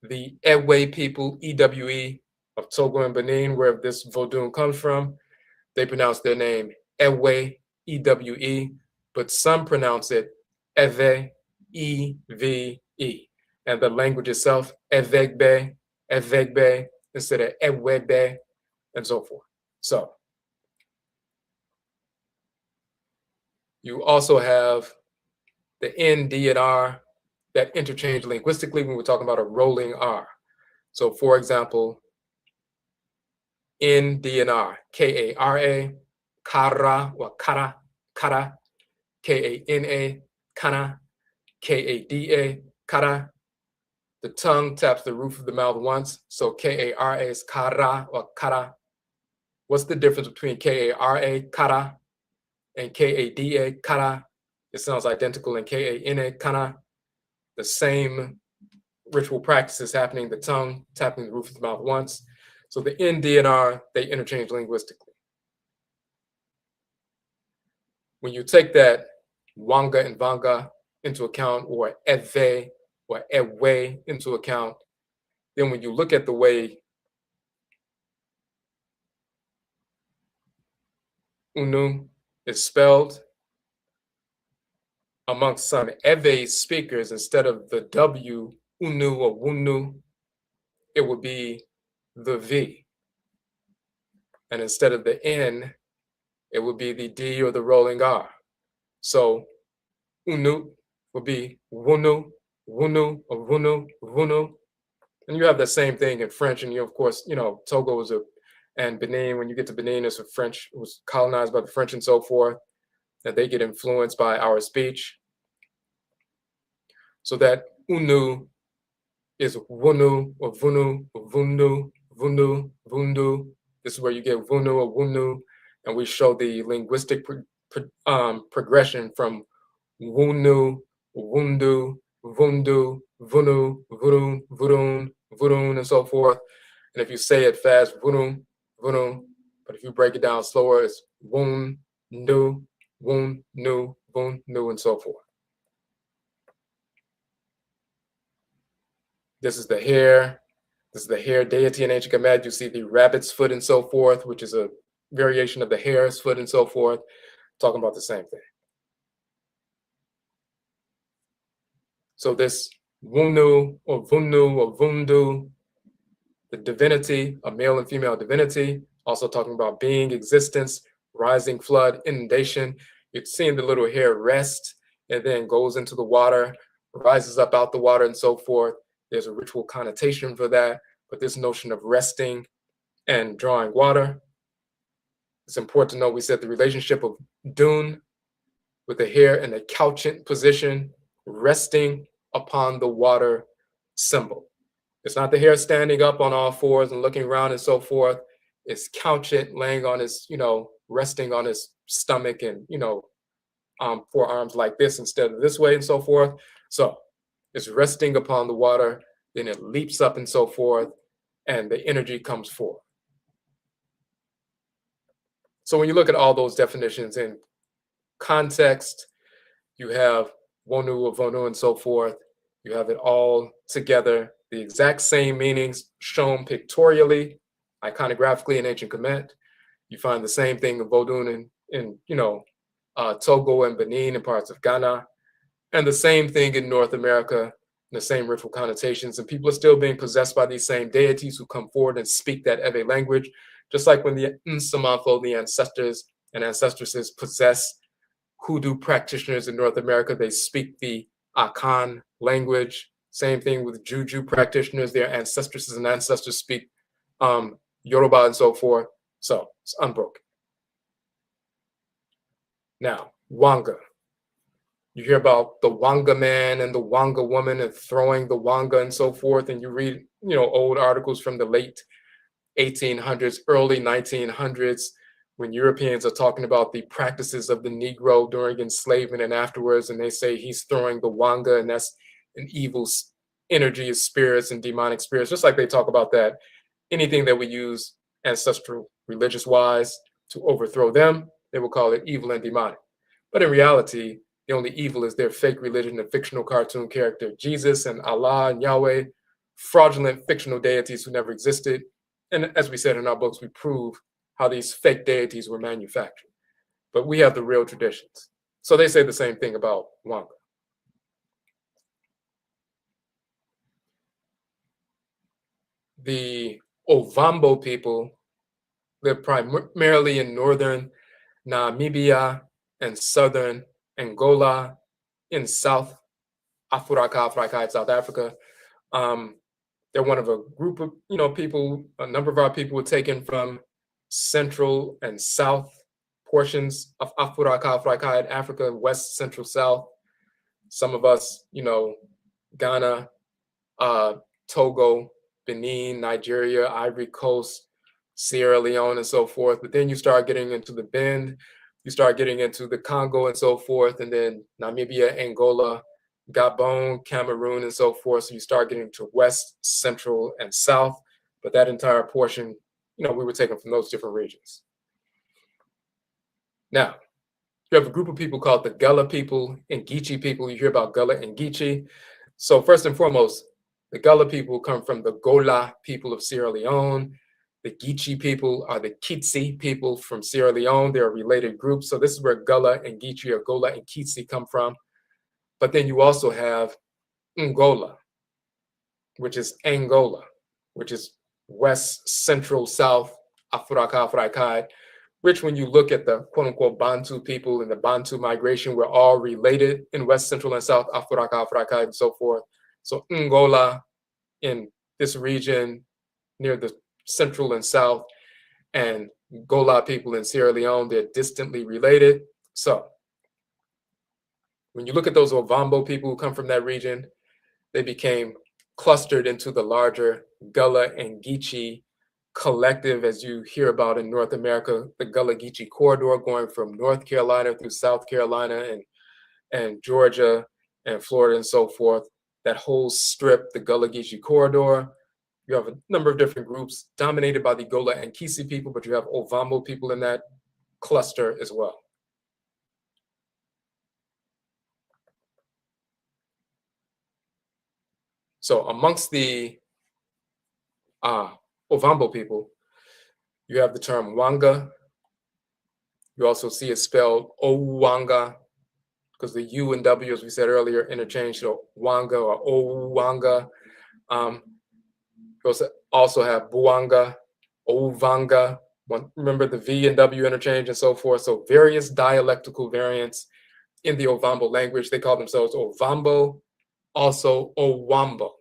The Ewe people, EWE, of Togo and Benin, where this Voodoo comes from, they pronounce their name Ewe, EWE, but some pronounce it Eve, EVE. And the language itself, Evegbe, instead of Ewebe, and so forth. So You also have the N, D, and R that interchange linguistically when we're talking about a rolling R. So for example, N, D, and R, K-A-R-A, kara or kara, kara, K-A-N-A, kana, K-A-D-A, kara. The tongue taps the roof of the mouth once, so K-A-R-A is kara or kara. What's the difference between K-A-R-A, kara, and K-A-D-A, kara? It sounds identical in K-A-N-A, kana. The same ritual practices happening, the tongue tapping the roof of the mouth once. So the N, D, and R, they interchange linguistically. When you take that Wanga and Vanga into account, or Ewe or Ewe into account, then when you look at the way Unu is spelled, amongst some Ewe speakers, instead of the W, Unu or Wunu, it would be the V. And instead of the N, it would be the D or the rolling R. So Unu would be Wunu, Wunu, or Wunu, Wunu. And you have the same thing in French. And you, of course, Togo was and Benin, when you get to Benin, it's a French, it was colonized by the French and so forth, and they get influenced by our speech. So that Unu is Wunu or Vunu or Vundu, Vundu, Vundu. This is where you get Vunu or Wunu, and we show the linguistic progression from Wunu, Wundu, Vundu, Vunu, Vurun, Vurun, Vurun, and so forth. And if you say it fast, Vurun, Vurun, but if you break it down slower, it's Wun, Nu, Wun, Nu, Vun, Nu, and so forth. This is the hare. This is the hare deity in Ancient Kamit. You see the rabbit's foot and so forth, which is a variation of the hare's foot and so forth, talking about the same thing. So this Wunu or Vunu or Vundu, the divinity, a male and female divinity, also talking about being, existence, rising flood, inundation. You're seeing the little hare rest and then goes into the water, rises up out the water and so forth. There's a ritual connotation for that, but this notion of resting and drawing water, it's important to know we said the relationship of Dune with the hare in a couchant position, resting upon the water symbol. It's not the hare standing up on all fours and looking around and so forth. It's couchant, laying on his, resting on his stomach and, forearms like this instead of this way and so forth. So it's resting upon the water, then it leaps up and so forth, and the energy comes forth. So when you look at all those definitions in context, you have Wonu or Vonu and so forth. You have it all together, the exact same meanings shown pictorially, iconographically in Ancient Kamit. You find the same thing in Vodun in Togo and Benin and parts of Ghana, and the same thing in North America, the same ritual connotations. And people are still being possessed by these same deities who come forward and speak that Ewe language, just like when the Nsamanfo, the ancestors and ancestresses, possess Hoodoo practitioners in North America. They speak the Akan language. Same thing with Juju practitioners. Their ancestresses and ancestors speak Yoruba and so forth. So it's unbroken. Now, Wanga. You hear about the Wanga man and the Wanga woman and throwing the Wanga and so forth. And you read, old articles from the late 1800s, early 1900s, when Europeans are talking about the practices of the Negro during enslavement and afterwards, and they say he's throwing the Wanga, and that's an evil energy of spirits and demonic spirits, just like they talk about that. Anything that we use ancestral religious-wise to overthrow them, they will call it evil and demonic. But in reality, the only evil is their fake religion, the fictional cartoon character, Jesus and Allah and Yahweh, fraudulent fictional deities who never existed. And as we said in our books, we prove how these fake deities were manufactured. But we have the real traditions. So they say the same thing about Wanga. The Ovambo people live primarily in northern Namibia and southern Angola in South Africa, South Africa. They're one of a group of people. A number of our people were taken from central and south portions of Africa, west, central, south. Some of us, Ghana, Togo, Benin, Nigeria, Ivory Coast, Sierra Leone, and so forth. But then you start getting into the Bend, you start getting into the Congo and so forth, and then Namibia, Angola, Gabon, Cameroon, and so forth. So you start getting to west, central, and south. But that entire portion, we were taken from those different regions. Now, you have a group of people called the Gullah people and Geechee people. You hear about Gullah and Geechee. So first and foremost, the Gullah people come from the Gola people of Sierra Leone. The Geechee people are the Kitsi people from Sierra Leone. They're a related group. So this is where Gullah and Geechee, or Gola and Kitsi, come from. But then you also have Ngola, which is Angola, which is west, central, south, Africa, which when you look at the quote unquote Bantu people and the Bantu migration, we're all related in west, central, and south, Africa, and so forth. So Ngola in this region near the central and south, and Gola people in Sierra Leone, they're distantly related. So when you look at those Ovambo people who come from that region, they became clustered into the larger Gullah and Geechee collective, as you hear about in North America, the Gullah Geechee corridor going from North Carolina through South Carolina and Georgia and Florida and so forth. That whole strip, the Gullah Geechee corridor, you have a number of different groups dominated by the Gola and Kisi people, but you have Ovambo people in that cluster as well. So amongst the Ovambo people, you have the term Wanga. You also see it spelled O-Wanga, because the U and W, as we said earlier, interchange, so Wanga or O-Wanga. You also have Buanga, Ovanga. Remember the V and W interchange and so forth. So various dialectical variants in the Ovambo language. They call themselves Ovambo, also Owambo.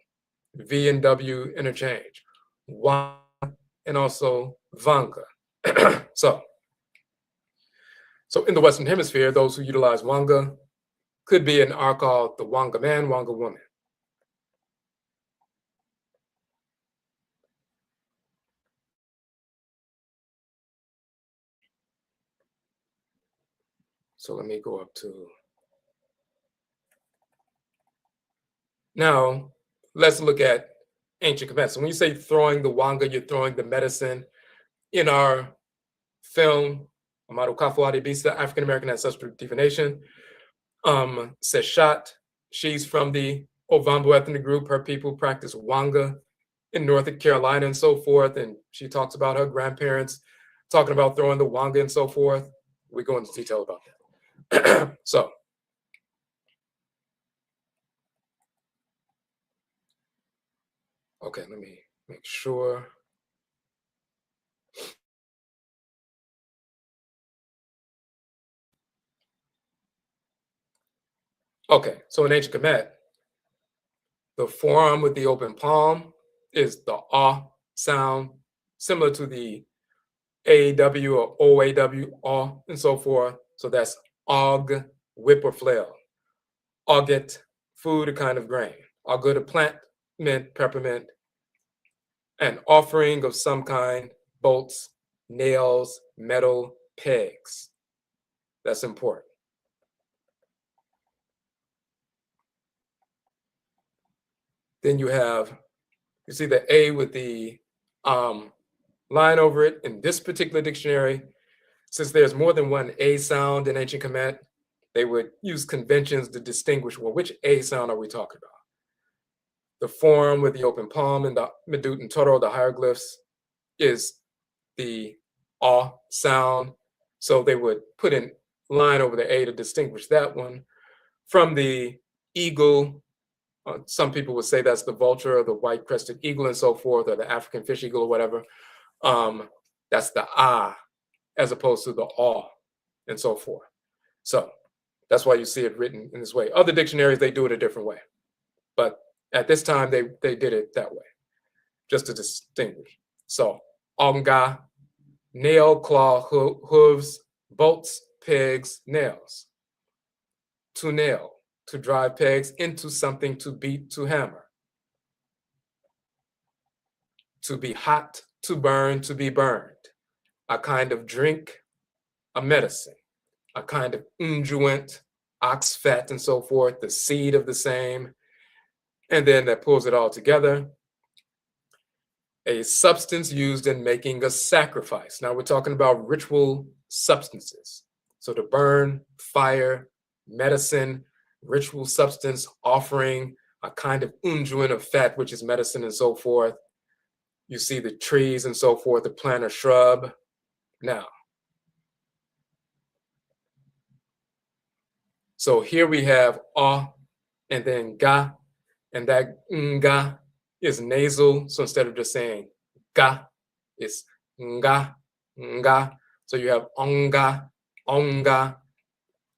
V and W interchange. Wanga and also Vanga. So in the Western Hemisphere, those who utilize Wanga could be in our call the Wanga man, Wanga woman. So let me go up to. Now, let's look at Ancient Kamit. So when you say throwing the Wanga, you're throwing the medicine. In our film, Amado Kafuati Bisa, African American Ancestral Divination, Seshat, she's from the Ovambo ethnic group. Her people practice Wanga in North Carolina and so forth. And she talks about her grandparents talking about throwing the Wanga and so forth. We go into detail about that. So, okay, let me make sure. Okay, so in Ancient Kamit, the forearm with the open palm is the ah sound, similar to the AW or OAW, ah, and so forth. So that's og, whip or flail. Auget, food, a kind of grain. Augud, a plant, mint, peppermint. An offering of some kind, bolts, nails, metal, pegs. That's important. Then you see the A with the line over it. In this particular dictionary, since there's more than one A sound in Ancient Kamit, they would use conventions to distinguish, well, which A sound are we talking about? The form with the open palm and the Medut and Toro, the hieroglyphs, is the ah sound. So they would put in line over the A to distinguish that one from the eagle. Some people would say that's the vulture or the white-crested eagle and so forth, or the African fish eagle or whatever. That's the ah, as opposed to the aw, and so forth. So That's why you see it written in this way. Other dictionaries, they do it a different way. But at this time, they did it that way, just to distinguish. So, onga, nail, claw, hooves, bolts, pegs, nails. To nail, to drive pegs into something, to beat, to hammer. To be hot, to burn, to be burned. A kind of drink, a medicine. A kind of unguent, ox fat, and so forth, the seed of the same. And then that pulls it all together. A substance used in making a sacrifice. Now we're talking about ritual substances. So to burn, fire, medicine, ritual substance, offering, a kind of unguent of fat, which is medicine and so forth. You see the trees and so forth, the plant or shrub. Now, so here we have a and then ga, and that nga is nasal. So instead of just saying ga, it's nga, nga. So you have onga, onga,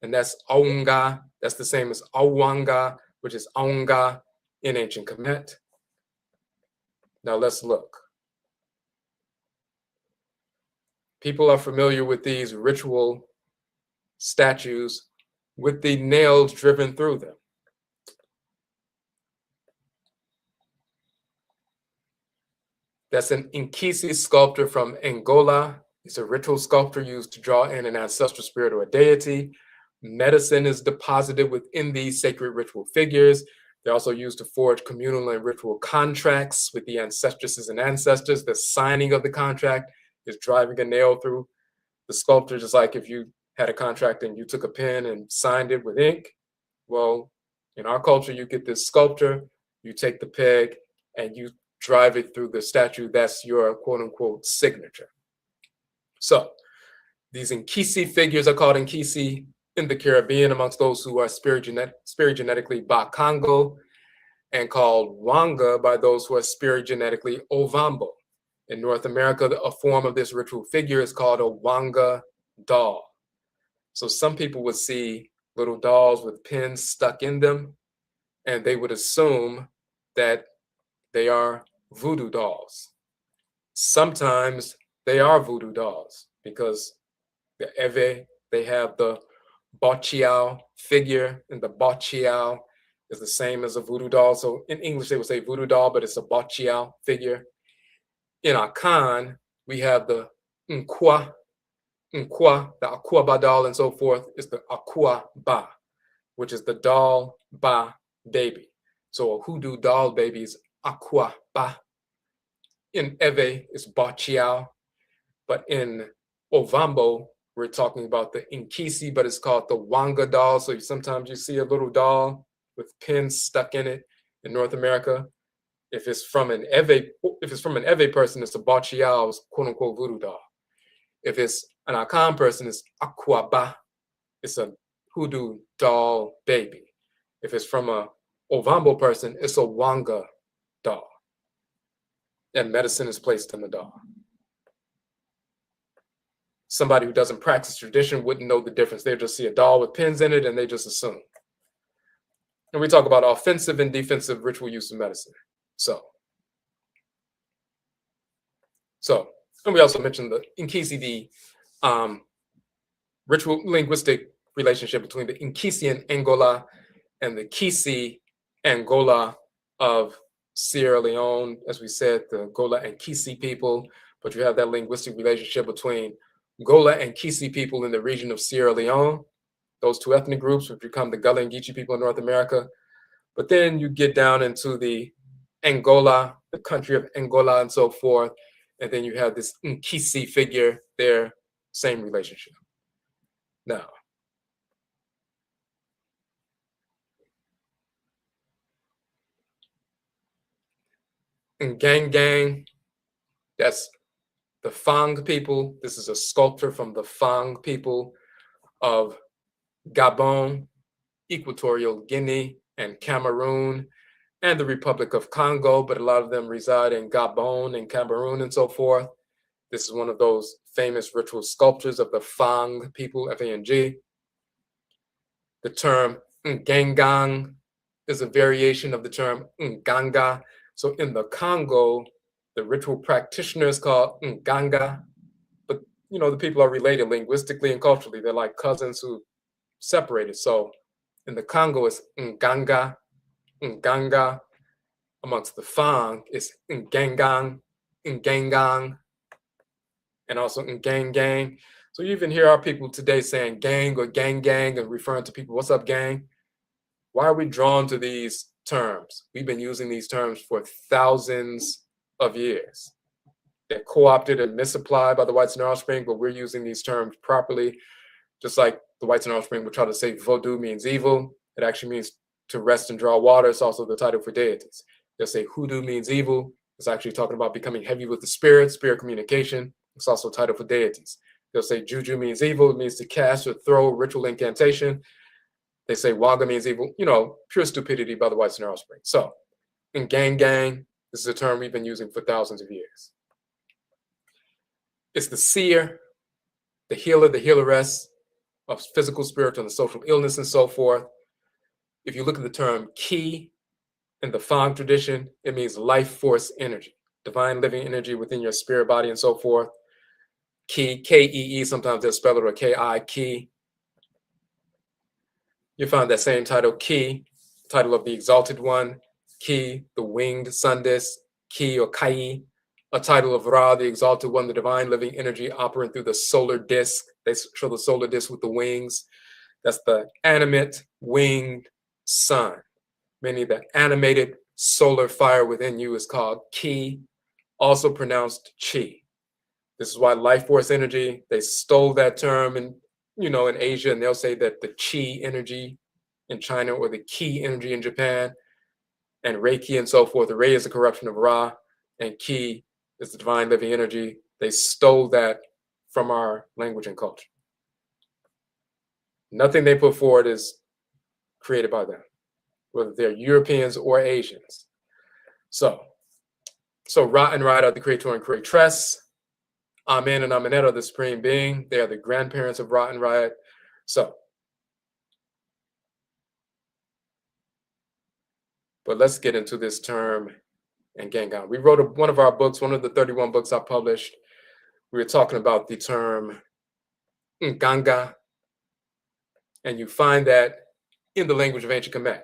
and that's onga. That's the same as awanga, which is onga in Ancient Kamit. Now let's look. People are familiar with these ritual statues with the nails driven through them. That's an Nkisi sculpture from Angola. It's a ritual sculpture used to draw in an ancestral spirit or a deity. Medicine is deposited within these sacred ritual figures. They're also used to forge communal and ritual contracts with the ancestresses and ancestors. The signing of the contract is driving a nail through the sculpture, just like if you had a contract and you took a pen and signed it with ink. Well, in our culture, you get this sculpture, you take the peg, and you drive it through the statue. That's your quote unquote signature. So these Nkisi figures are called Nkisi in the Caribbean amongst those who are spirit genetically Bakongo, and called Wanga by those who are spirit genetically Ovambo. In North America, a form of this ritual figure is called a Wanga doll. So some people would see little dolls with pins stuck in them, and they would assume that they are voodoo dolls. Sometimes they are voodoo dolls because the Eve, they have the Bochiao figure, and the Bochiao is the same as a voodoo doll. So in English, they would say voodoo doll, but it's a Bochiao figure. In Akan, we have the Nkwa, the Akwa doll, and so forth, is the Akwa Ba, which is the doll Ba baby. So a hoodoo doll baby is Akwa Ba. In Eve, it's Bochiao. But in Ovambo, we're talking about the Nkisi, but it's called the Wanga doll. So sometimes you see a little doll with pins stuck in it in North America. If it's from an Eve person, it's a Bochiao's quote unquote voodoo doll. If it's an Akan person, it's Akwaba. It's a hoodoo doll baby. If it's from a Ovambo person, it's a Wanga doll. And medicine is placed in the doll. Somebody who doesn't practice tradition wouldn't know the difference. They just see a doll with pins in it and they just assume. And we talk about offensive and defensive ritual use of medicine. So, and we also mentioned the Nkisi, the ritual linguistic relationship between the Nkisi Angola and the Kisi Angola of Sierra Leone. As we said, the Gola and Kisi people, but you have that linguistic relationship between Gola and Kisi people in the region of Sierra Leone. Those two ethnic groups would become the Gullah and Geechee people in North America. But then you get down into the Angola, the country of Angola and so forth. And then you have this Nkisi figure there, same relationship. Now, Ngengang, that's the Fang people. This is a sculpture from the Fang people of Gabon, Equatorial Guinea, and Cameroon, and the Republic of Congo, but a lot of them reside in Gabon and Cameroon and so forth. This is one of those famous ritual sculptures of the Fang people, F-A-N-G. The term Ngengang is a variation of the term Nganga. So in the Congo, the ritual practitioner is called Nganga, but the people are related linguistically and culturally. They're like cousins who separated. So in the Congo, it's Nganga, Nganga. Amongst the Fang, it's Ngengang, Ngengang, and also Ngengang. So you even hear our people today saying gang or gang and referring to people, what's up, gang? Why are we drawn to these terms? We've been using these terms for thousands of years. They're co-opted and misapplied by the whites and offspring, but we're using these terms properly. Just like the whites and offspring would try to say Voodoo means evil. It actually means to rest and draw water. It's also the title for deities. They'll say Hoodoo means evil. It's actually talking about becoming heavy with the spirit communication. It's also a title for deities. They'll say Juju means evil. It means to cast or throw ritual incantation. They say Wanga means evil. Pure stupidity by the whites and their offspring. So, in gang, this is a term we've been using for thousands of years. It's the seer, the healer, the healeress of physical, spiritual, and social illness and so forth. If you look at the term ki in the Fang tradition, it means life force energy, divine living energy within your spirit body and so forth. Ki, K-E-E, sometimes they'll spell it, or K-I, ki. You find that same title, Ki, title of the Exalted One, Ki, the winged sun disk, Ki or Kai, a title of Ra, the Exalted One, the divine living energy operating through the solar disk. They show the solar disk with the wings. That's the animate winged sun, meaning the animated solar fire within you is called Ki, also pronounced Chi. This is why life force energy, they stole that term in Asia, and they'll say that the Chi energy in China or the Ki energy in Japan, and Reiki and so forth. The Rei is a corruption of Ra, and Ki is the divine living energy. They stole that from our language and culture. Nothing they put forward is created by them, whether they're Europeans or Asians. So Ra and Ra are the creator and creatress. Amen and Amenet are the supreme being. They are the grandparents of Ra and Ra. So, but let's get into this term Ngengang. We wrote one of our books, one of the 31 books I published. We were talking about the term Nganga, and you find that in the language of Ancient Kamit.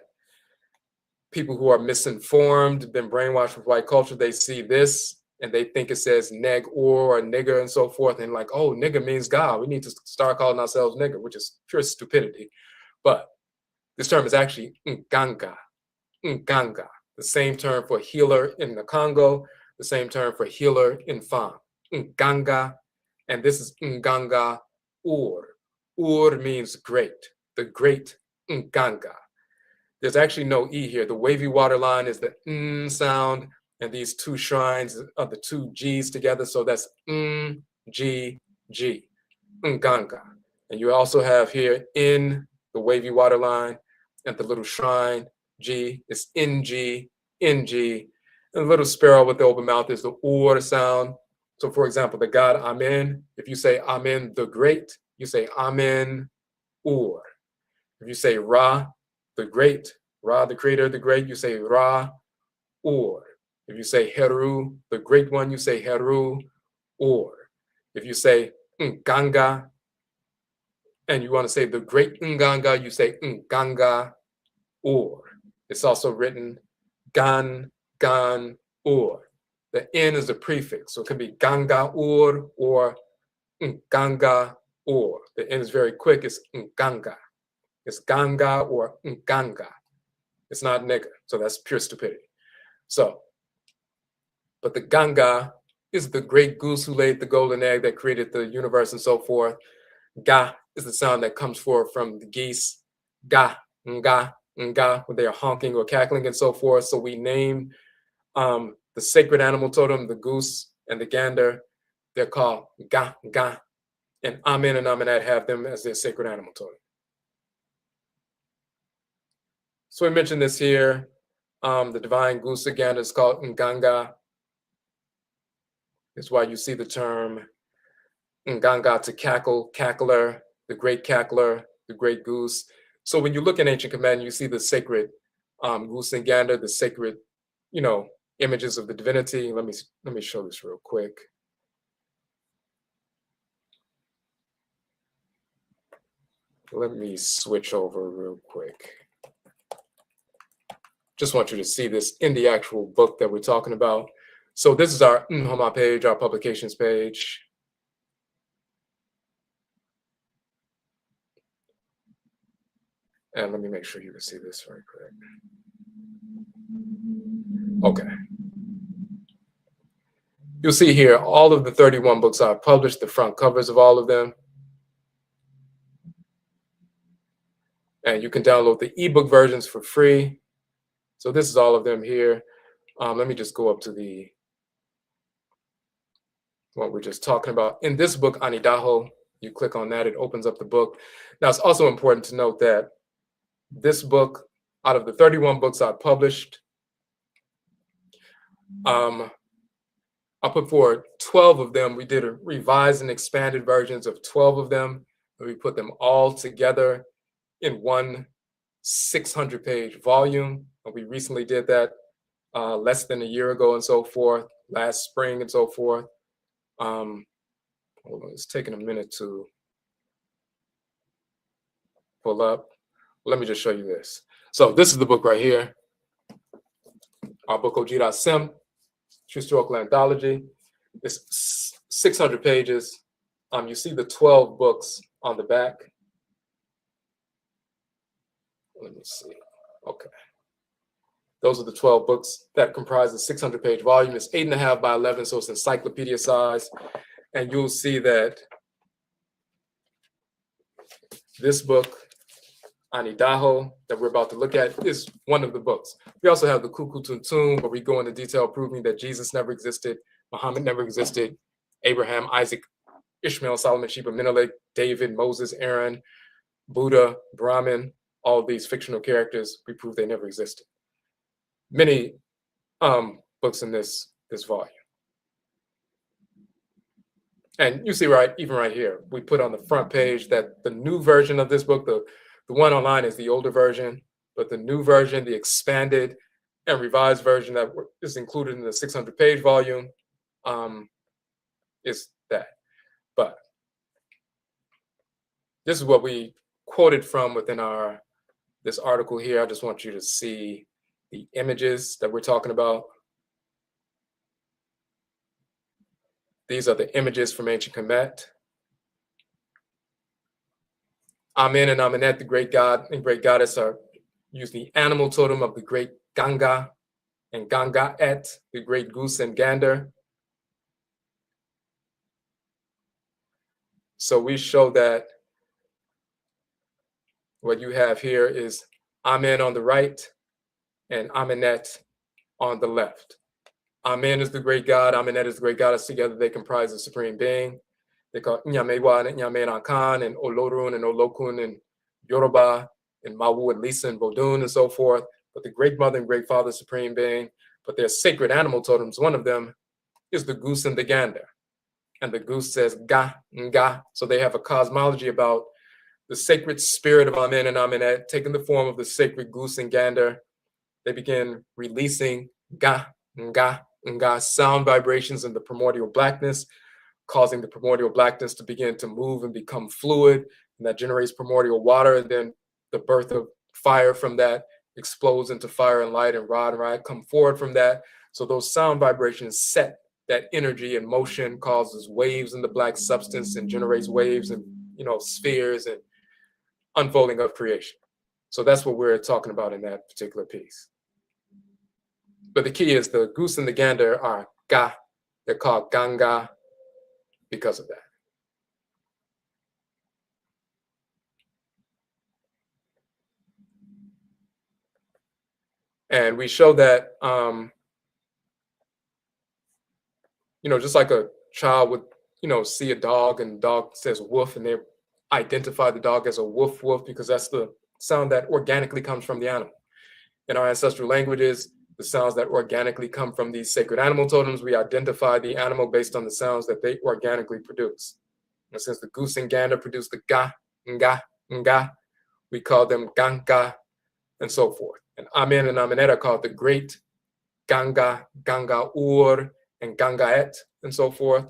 People who are misinformed, been brainwashed with white culture, they see this and they think it says neg or nigger and so forth, and like, oh, nigger means God. We need to start calling ourselves nigger, which is pure stupidity. But this term is actually Nganga, Nganga, the same term for healer in the Congo, the same term for healer in Fang, Nganga, and this is Nganga Ur. Ur means great, the great Nganga. There's actually no E here. The wavy water line is the N sound, and these two shrines are the two G's together. So that's N, G, G, Nganga. And you also have here in the wavy water line and the little shrine, G, is NG, NG. And the little sparrow with the open mouth is the Ur sound. So for example, the God Amen, if you say Amen the Great, you say Amen Ur. If you say Ra, the Great, Ra, the Creator, the Great, you say Ra Ur. If you say Heru, the Great One, you say Heru Ur. If you say Nganga, and you want to say the Great Nganga, you say Nganga Ur. It's also written Gan, Gan Ur. The N is a prefix, so it could be Ganga Ur or Nganga Ur. The N is very quick, it's Nganga. It's Ganga or Nganga. It's not nigger, so that's pure stupidity. So, but the Ganga is the great goose who laid the golden egg that created the universe and so forth. Ga is the sound that comes forth from the geese. Ga, nga, nga, when they are honking or cackling and so forth. So we name the sacred animal totem, the goose and the gander. They're called ga, ga. And Amen and Amenet have them as their sacred animal totem. So we mentioned this here. The divine goose again is called Nganga. That's why you see the term Nganga, to cackle, cackler, the great cackler, the great goose. So when you look at Ancient Kamit, you see the sacred goose and gander, the sacred, images of the divinity. Let me show this real quick. Let me switch over real quick. Just want you to see this in the actual book that we're talking about. So this is our Nhoma page, our publications page. And let me make sure you can see this very quick. Okay. You'll see here all of the 31 books I've published, the front covers of all of them. And you can download the ebook versions for free. So this is all of them here. Let me just go up to what we're just talking about. In this book, Anidaho, you click on that, it opens up the book. Now, it's also important to note that this book, out of the 31 books I published, I put forward 12 of them. We did a revised and expanded versions of 12 of them. And we put them all together in one 600-page volume. And we recently did that less than a year ago and so forth, last spring and so forth. Hold on, it's taking a minute to pull up. Let me just show you this. So this is the book right here. Our book, Ojira Sim, True Historical Anthology. It's 600 pages. You see the 12 books on the back. Let me see. Okay. Those are the 12 books that comprise the 600-page volume. It's 8.5 by 11, so it's encyclopedia size. And you'll see that this book, Anidaho, that we're about to look at, is one of the books. We also have the Kuku Tuntun, where we go into detail proving that Jesus never existed, Muhammad never existed, Abraham, Isaac, Ishmael, Solomon, Sheba, Menelik, David, Moses, Aaron, Buddha, Brahman, all of these fictional characters, we prove they never existed. Many books in this volume. And you see even right here, we put on the front page that the new version of this book, the one online is the older version, but the new version, the expanded and revised version that is included in the 600-page volume is that. But this is what we quoted from within this article here. I just want you to see the images that we're talking about. These are the images from Ancient Kamit. Amen and Amenet, the great god and great goddess, use the animal totem of the great Ganga and Gangaet, the great goose and gander. So we show that what you have here is Amen on the right and Amenet on the left. Amen is the great god, Amenet is the great goddess. Together they comprise the supreme being. They call Nyamewa and Nyamerankan and Olorun and Olokun and Yoruba and Mawu and Lisa and Vodun and so forth. But the great mother and great father, supreme being, but they're sacred animal totems. One of them is the goose and the gander. And the goose says ga, nga. So they have a cosmology about the sacred spirit of Amen and Amenet taking the form of the sacred goose and gander. They begin releasing ga, nga, nga sound vibrations in the primordial blackness, causing the primordial blackness to begin to move and become fluid, and that generates primordial water, and then the birth of fire from that explodes into fire and light, and Ra and Ra come forward from that. So those sound vibrations set that energy in motion, causes waves in the black substance, and generates waves and spheres and unfolding of creation. So that's what we're talking about in that particular piece. But the key is the goose and the gander are ga. They're called Ganga because of that. And we show that, just like a child would, see a dog and the dog says woof, and they identify the dog as a woof woof because that's the sound that organically comes from the animal. In our ancestral languages, the sounds that organically come from these sacred animal totems, we identify the animal based on the sounds that they organically produce. And since the goose and gander produce the ga, nga, nga, we call them Ganga, and so forth. And Amen and Amenet are called the great Ganga, Ganga Ur, and Gangaet, and so forth.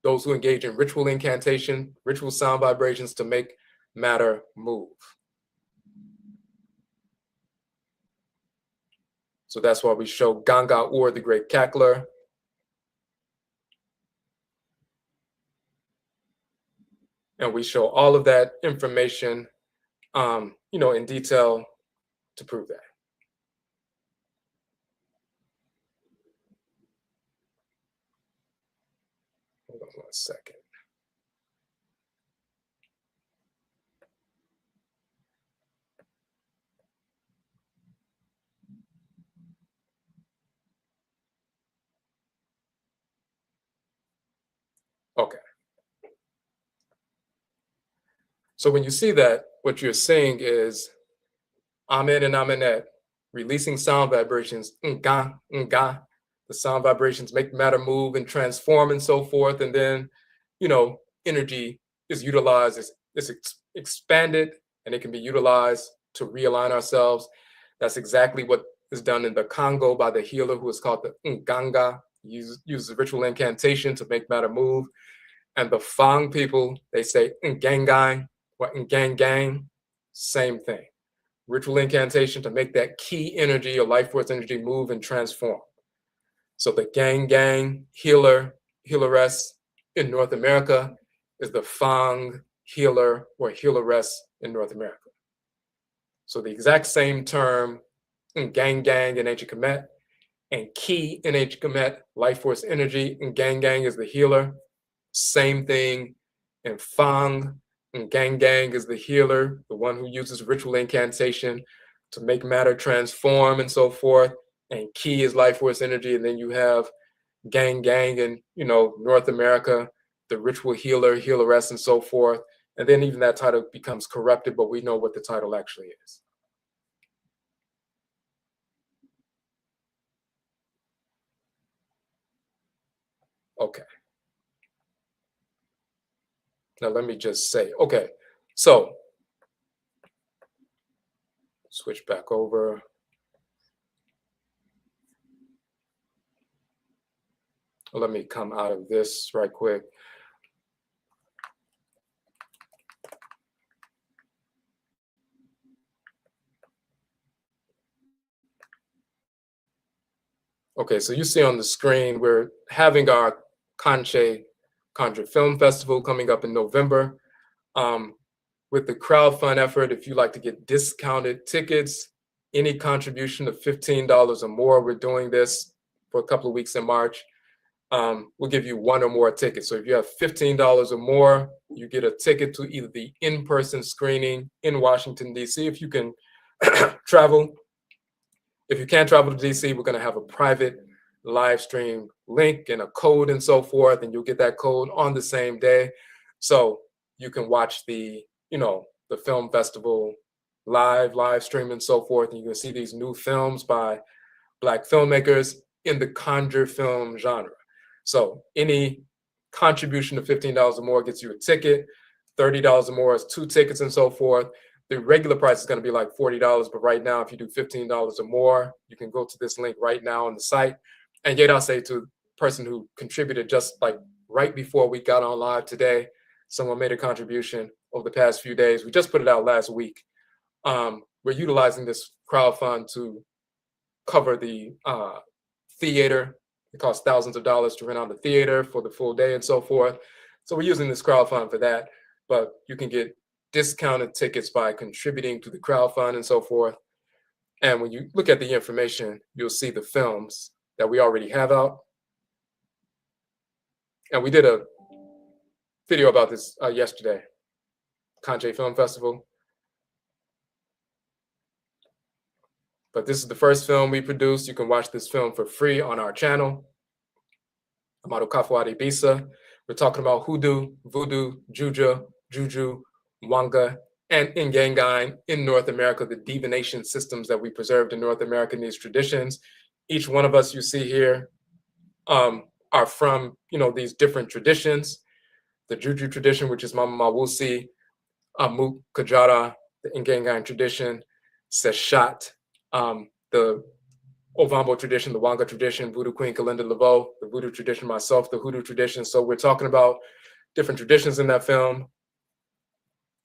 Those who engage in ritual incantation, ritual sound vibrations to make matter move. So that's why we show Ganga Ur, the great cackler. And we show all of that information, in detail to prove that. Hold on 1 second. Okay. So when you see that, what you're seeing is Amen and Amenet releasing sound vibrations, nga, nga. The sound vibrations make matter move and transform and so forth. And then, energy is utilized, it's expanded, and it can be utilized to realign ourselves. That's exactly what is done in the Congo by the healer who is called the Nganga. Uses ritual incantation to make matter move. And the Fang people, they say Ngengang or Ngengang, same thing. Ritual incantation to make that key energy or life force energy move and transform. So the Gang healeress in North America is the Fang healer or healeress in North America. So the exact same term in Gang in Ancient Kamit, and key in Ancient Kamit, life force energy, and Gang is the healer. Same thing in Fang, and Ngengang is the healer, the one who uses ritual incantation to make matter transform and so forth. And Ki is life force energy. And then you have Gang in, North America, the ritual healer, healeress, and so forth. And then even that title becomes corrupted, but we know what the title actually is. Okay. Now let me just say, okay, so switch back over. Let me come out of this right quick. Okay, so you see on the screen, we're having our KANKYE Conjure Film Festival coming up in November. With the crowdfund effort, if you like to get discounted tickets, any contribution of $15 or more, we're doing this for a couple of weeks in March. We'll give you one or more tickets. So if you have $15 or more, you get a ticket to either the in-person screening in Washington, D.C. if you can travel. If you can't travel to DC, we're going to have a private live stream link and a code and so forth, and you'll get that code on the same day. So you can watch the film festival live stream and so forth, and you can see these new films by Black filmmakers in the Conjure film genre. So any contribution of $15 or more gets you a ticket. $30 or more is 2 tickets and so forth. The regular price is going to be like $40, but right now, if you do $15 or more, you can go to this link right now on the site. And yet I'll say to the person who contributed just like right before we got on live today, someone made a contribution over the past few days. We just put it out last week. We're utilizing this crowdfund to cover the theater. It costs thousands of dollars to rent out the theater for the full day and so forth. So we're using this crowdfund for that, but you can get discounted tickets by contributing to the crowdfund and so forth. And when you look at the information, you'll see the films that we already have out. And we did a video about this yesterday, KANKYE Film Festival. But this is the first film we produced. You can watch this film for free on our channel, Amado Kafuade Bisa. We're talking about Hoodoo, Voodoo, Juju, Wanga and Ngengang in North America, the divination systems that we preserved in North America in these traditions. Each one of us you see here are from, these different traditions. The Juju tradition, which is Mama Mawusi, Amuk Kajara, the Ngengang tradition, Seshat, the Ovambo tradition, the Wanga tradition, Voodoo Queen Kalinda Laveau, the Voodoo tradition, myself, the Hoodoo tradition. So we're talking about different traditions in that film.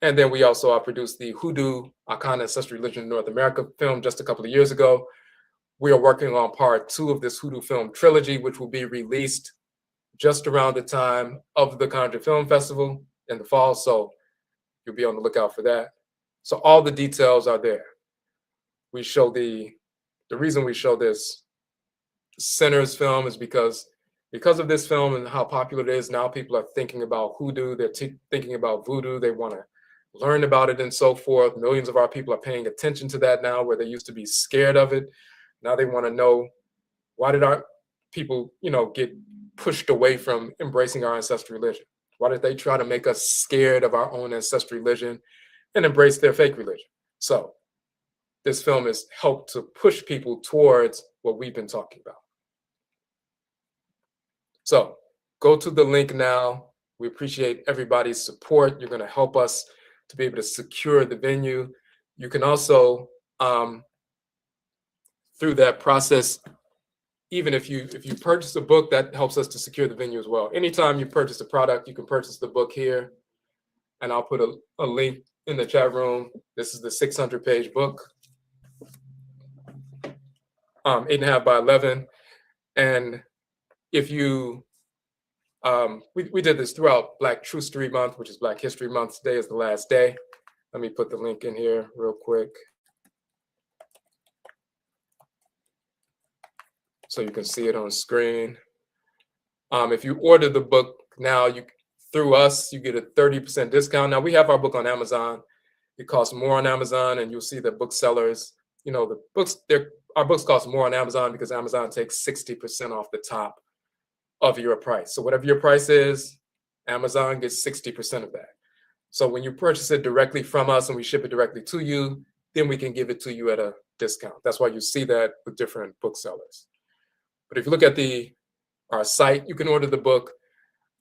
And then we also produced the Hoodoo, Akan Ancestral Religion in North America film just a couple of years ago. We are working on part 2 of this Hoodoo film trilogy, which will be released just around the time of the Conjure Film Festival in the fall. So you'll be on the lookout for that. So all the details are there. We show the reason we show this Sinners film is because of this film and how popular it is. Now people are thinking about Hoodoo. They're thinking about Voodoo. They want to learn about it and so forth. Millions of our people are paying attention to that now, where they used to be scared of it. Now they want to know, why did our people, get pushed away from embracing our ancestral religion? Why did they try to make us scared of our own ancestral religion and embrace their fake religion? So this film has helped to push people towards what we've been talking about. So go to the link now. We appreciate everybody's support. You're going to help us to be able to secure the venue. You can also, through that process, even if you purchase a book, that helps us to secure the venue as well. Anytime you purchase a product, you can purchase the book here, and I'll put a link in the chat room. This is the 600-page book, 8.5 by 11. And if you, we did this throughout Black Trustery Month, which is Black History Month. Today is the last day. Let me put the link in here real quick, so you can see it on screen. If you order the book now, through us, you get a 30% discount. Now we have our book on Amazon. It costs more on Amazon, and you'll see that booksellers, our books cost more on Amazon because Amazon takes 60% off the top of your price. So whatever your price is, Amazon gets 60% of that. So when you purchase it directly from us and we ship it directly to you, then we can give it to you at a discount. That's why you see that with different booksellers. But if you look at our site, you can order the book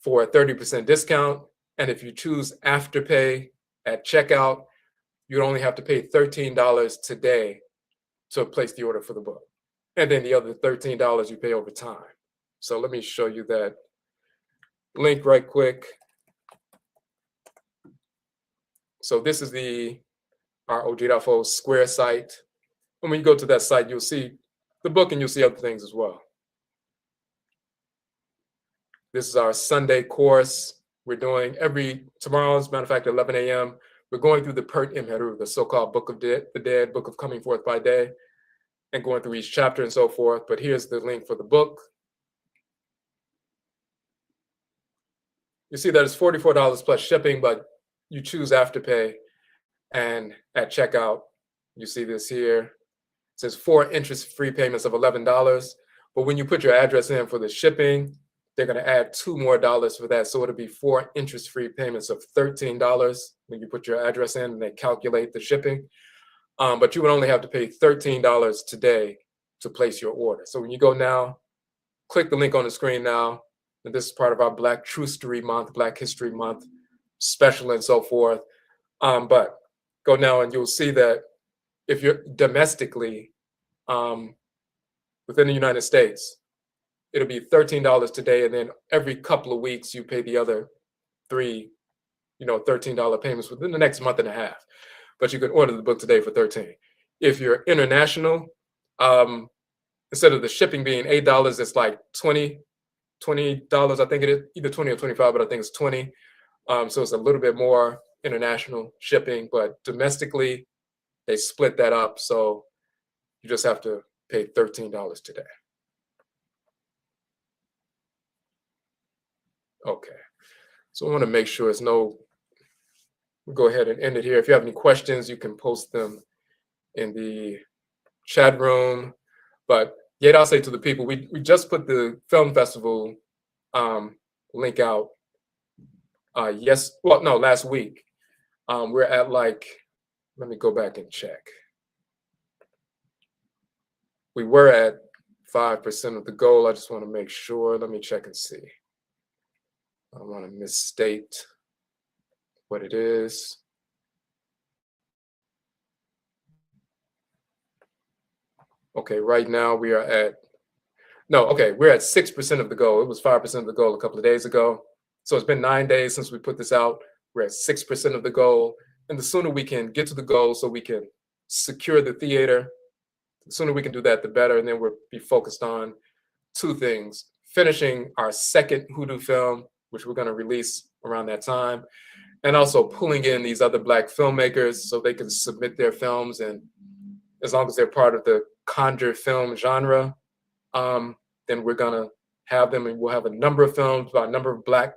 for a 30% discount. And if you choose Afterpay at checkout, you only have to pay $13 today to place the order for the book. And then the other $13 you pay over time. So let me show you that link right quick. So this is our Odwirafo Square site. And when you go to that site, you'll see the book and you'll see other things as well. This is our Sunday course. We're doing tomorrow, as a matter of fact, at 11 a.m. We're going through the Pert Imheru, the so-called Book of the Dead, Book of Coming Forth by Day, and going through each chapter and so forth. But here's the link for the book. You see that it's $44 plus shipping, but you choose Afterpay. And at checkout, you see this here. It says 4 interest-free payments of $11. But when you put your address in for the shipping, they're going to add $2 more for that. So it'll be 4 interest-free payments of $13 when you put your address in and they calculate the shipping. But you would only have to pay $13 today to place your order. So when you go now, click the link on the screen now. And this is part of our Black Trustery Month, Black History Month special and so forth. But go now and you'll see that if you're domestically within the United States, it'll be $13 today, and then every couple of weeks you pay the other 3, $13 payments within the next month and a half. But you can order the book today for $13. If you're international, instead of the shipping being $8, it's like $20. I think it is either 20 or 25, but I think it's 20. So it's a little bit more international shipping, but domestically they split that up. So you just have to pay $13 today. Okay. So I want to make sure we'll go ahead and end it here. If you have any questions, you can post them in the chat room. But yet I'll say to the people, we just put the film festival link out last week. We're at let me go back and check. We were at 5% of the goal. I just want to make sure. Let me check and see. I don't want to misstate what it is. Okay, right now we are at, no, okay, we're at 6% of the goal. It was 5% of the goal a couple of days ago. So it's been 9 days since we put this out. We're at 6% of the goal. And the sooner we can get to the goal so we can secure the theater, the sooner we can do that, the better. And then we'll be focused on two things: finishing our second Hoodoo film, which we're going to release around that time, and also pulling in these other Black filmmakers so they can submit their films. And as long as they're part of the Conjure film genre, then we're going to have them, and we'll have a number of films by a number of Black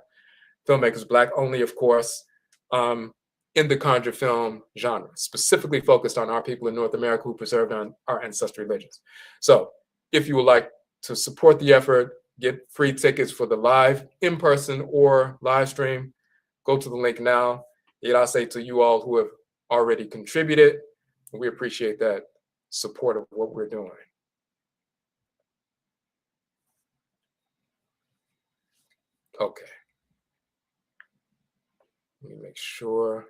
filmmakers, Black only, of course, in the Conjure film genre, specifically focused on our people in North America who preserved our ancestral religions. So if you would like to support the effort, get free tickets for the live, in-person, or live stream, go to the link now. Yet I say to you all who have already contributed, we appreciate that support of what we're doing. Okay. Let me make sure.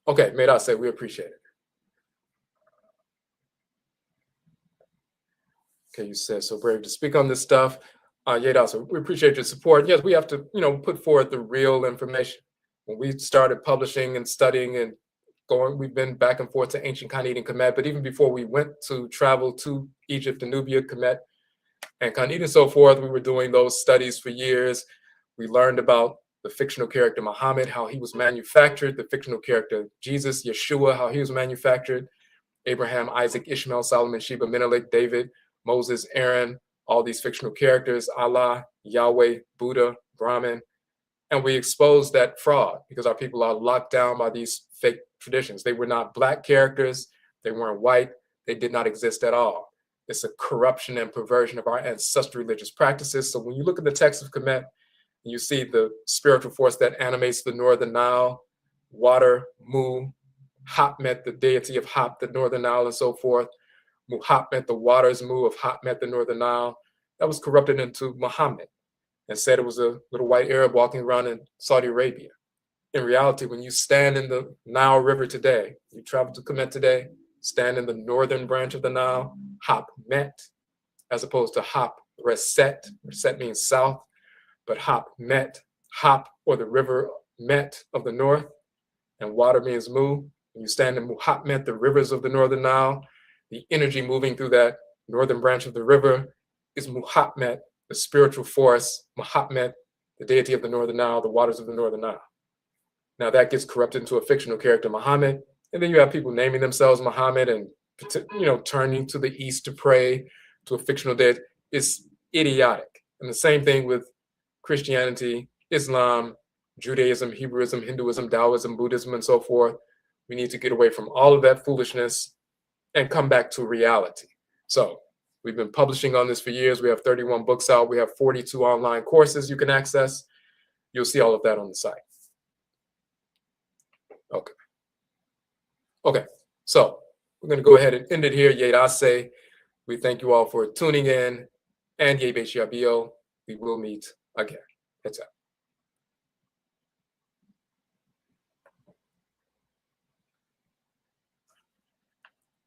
Okay, may I say we appreciate it. Okay, you said so brave to speak on this stuff. Yedasa, we appreciate your support. Yes, we have to, put forward the real information. When we started publishing and studying and going, we've been back and forth to Ancient Kamit and Kemet, but even before we went to travel to Egypt and Nubia, Kemet, and Kamit and so forth, we were doing those studies for years. We learned about the fictional character Muhammad, how he was manufactured, the fictional character Jesus, Yeshua, how he was manufactured, Abraham, Isaac, Ishmael, Solomon, Sheba, Menelik, David, Moses, Aaron, all these fictional characters, Allah, Yahweh, Buddha, Brahman. And we exposed that fraud because our people are locked down by these fake traditions. They were not Black characters. They weren't white. They did not exist at all. It's a corruption and perversion of our ancestral religious practices. So when you look at the text of Kemet, you see the spiritual force that animates the Northern Nile, water, Mu, Hapmet, the deity of Hap, the Northern Nile, and so forth. Muhammad, the waters, Mu of Hapmet, the Northern Nile, that was corrupted into Muhammad and said it was a little white Arab walking around in Saudi Arabia. In reality, when you stand in the Nile River today, you travel to Kemet today, stand in the northern branch of the Nile, Hapmet, as opposed to Hap Reset. Reset means south, but Hapmet, Hap, or the river Met of the north, and water means Mu. When you stand in Muhammad, the rivers of the Northern Nile, the energy moving through that northern branch of the river is Muhammad, the spiritual force, Muhammad, the deity of the Northern Nile, the waters of the Northern Nile. Now that gets corrupted into a fictional character, Muhammad, and then you have people naming themselves Muhammad and turning to the east to pray to a fictional deity. It's idiotic. And the same thing with Christianity, Islam, Judaism, Hebrewism, Hinduism, Taoism, Buddhism, and so forth. We need to get away from all of that foolishness and come back to reality. So we've been publishing on this for years. We have 31 books out. We have 42 online courses you can access. You'll see all of that on the site. Okay. So we're going to go ahead and end it here. Yedase. We thank you all for tuning in. And Yebeshiabio. We will meet again. That's it.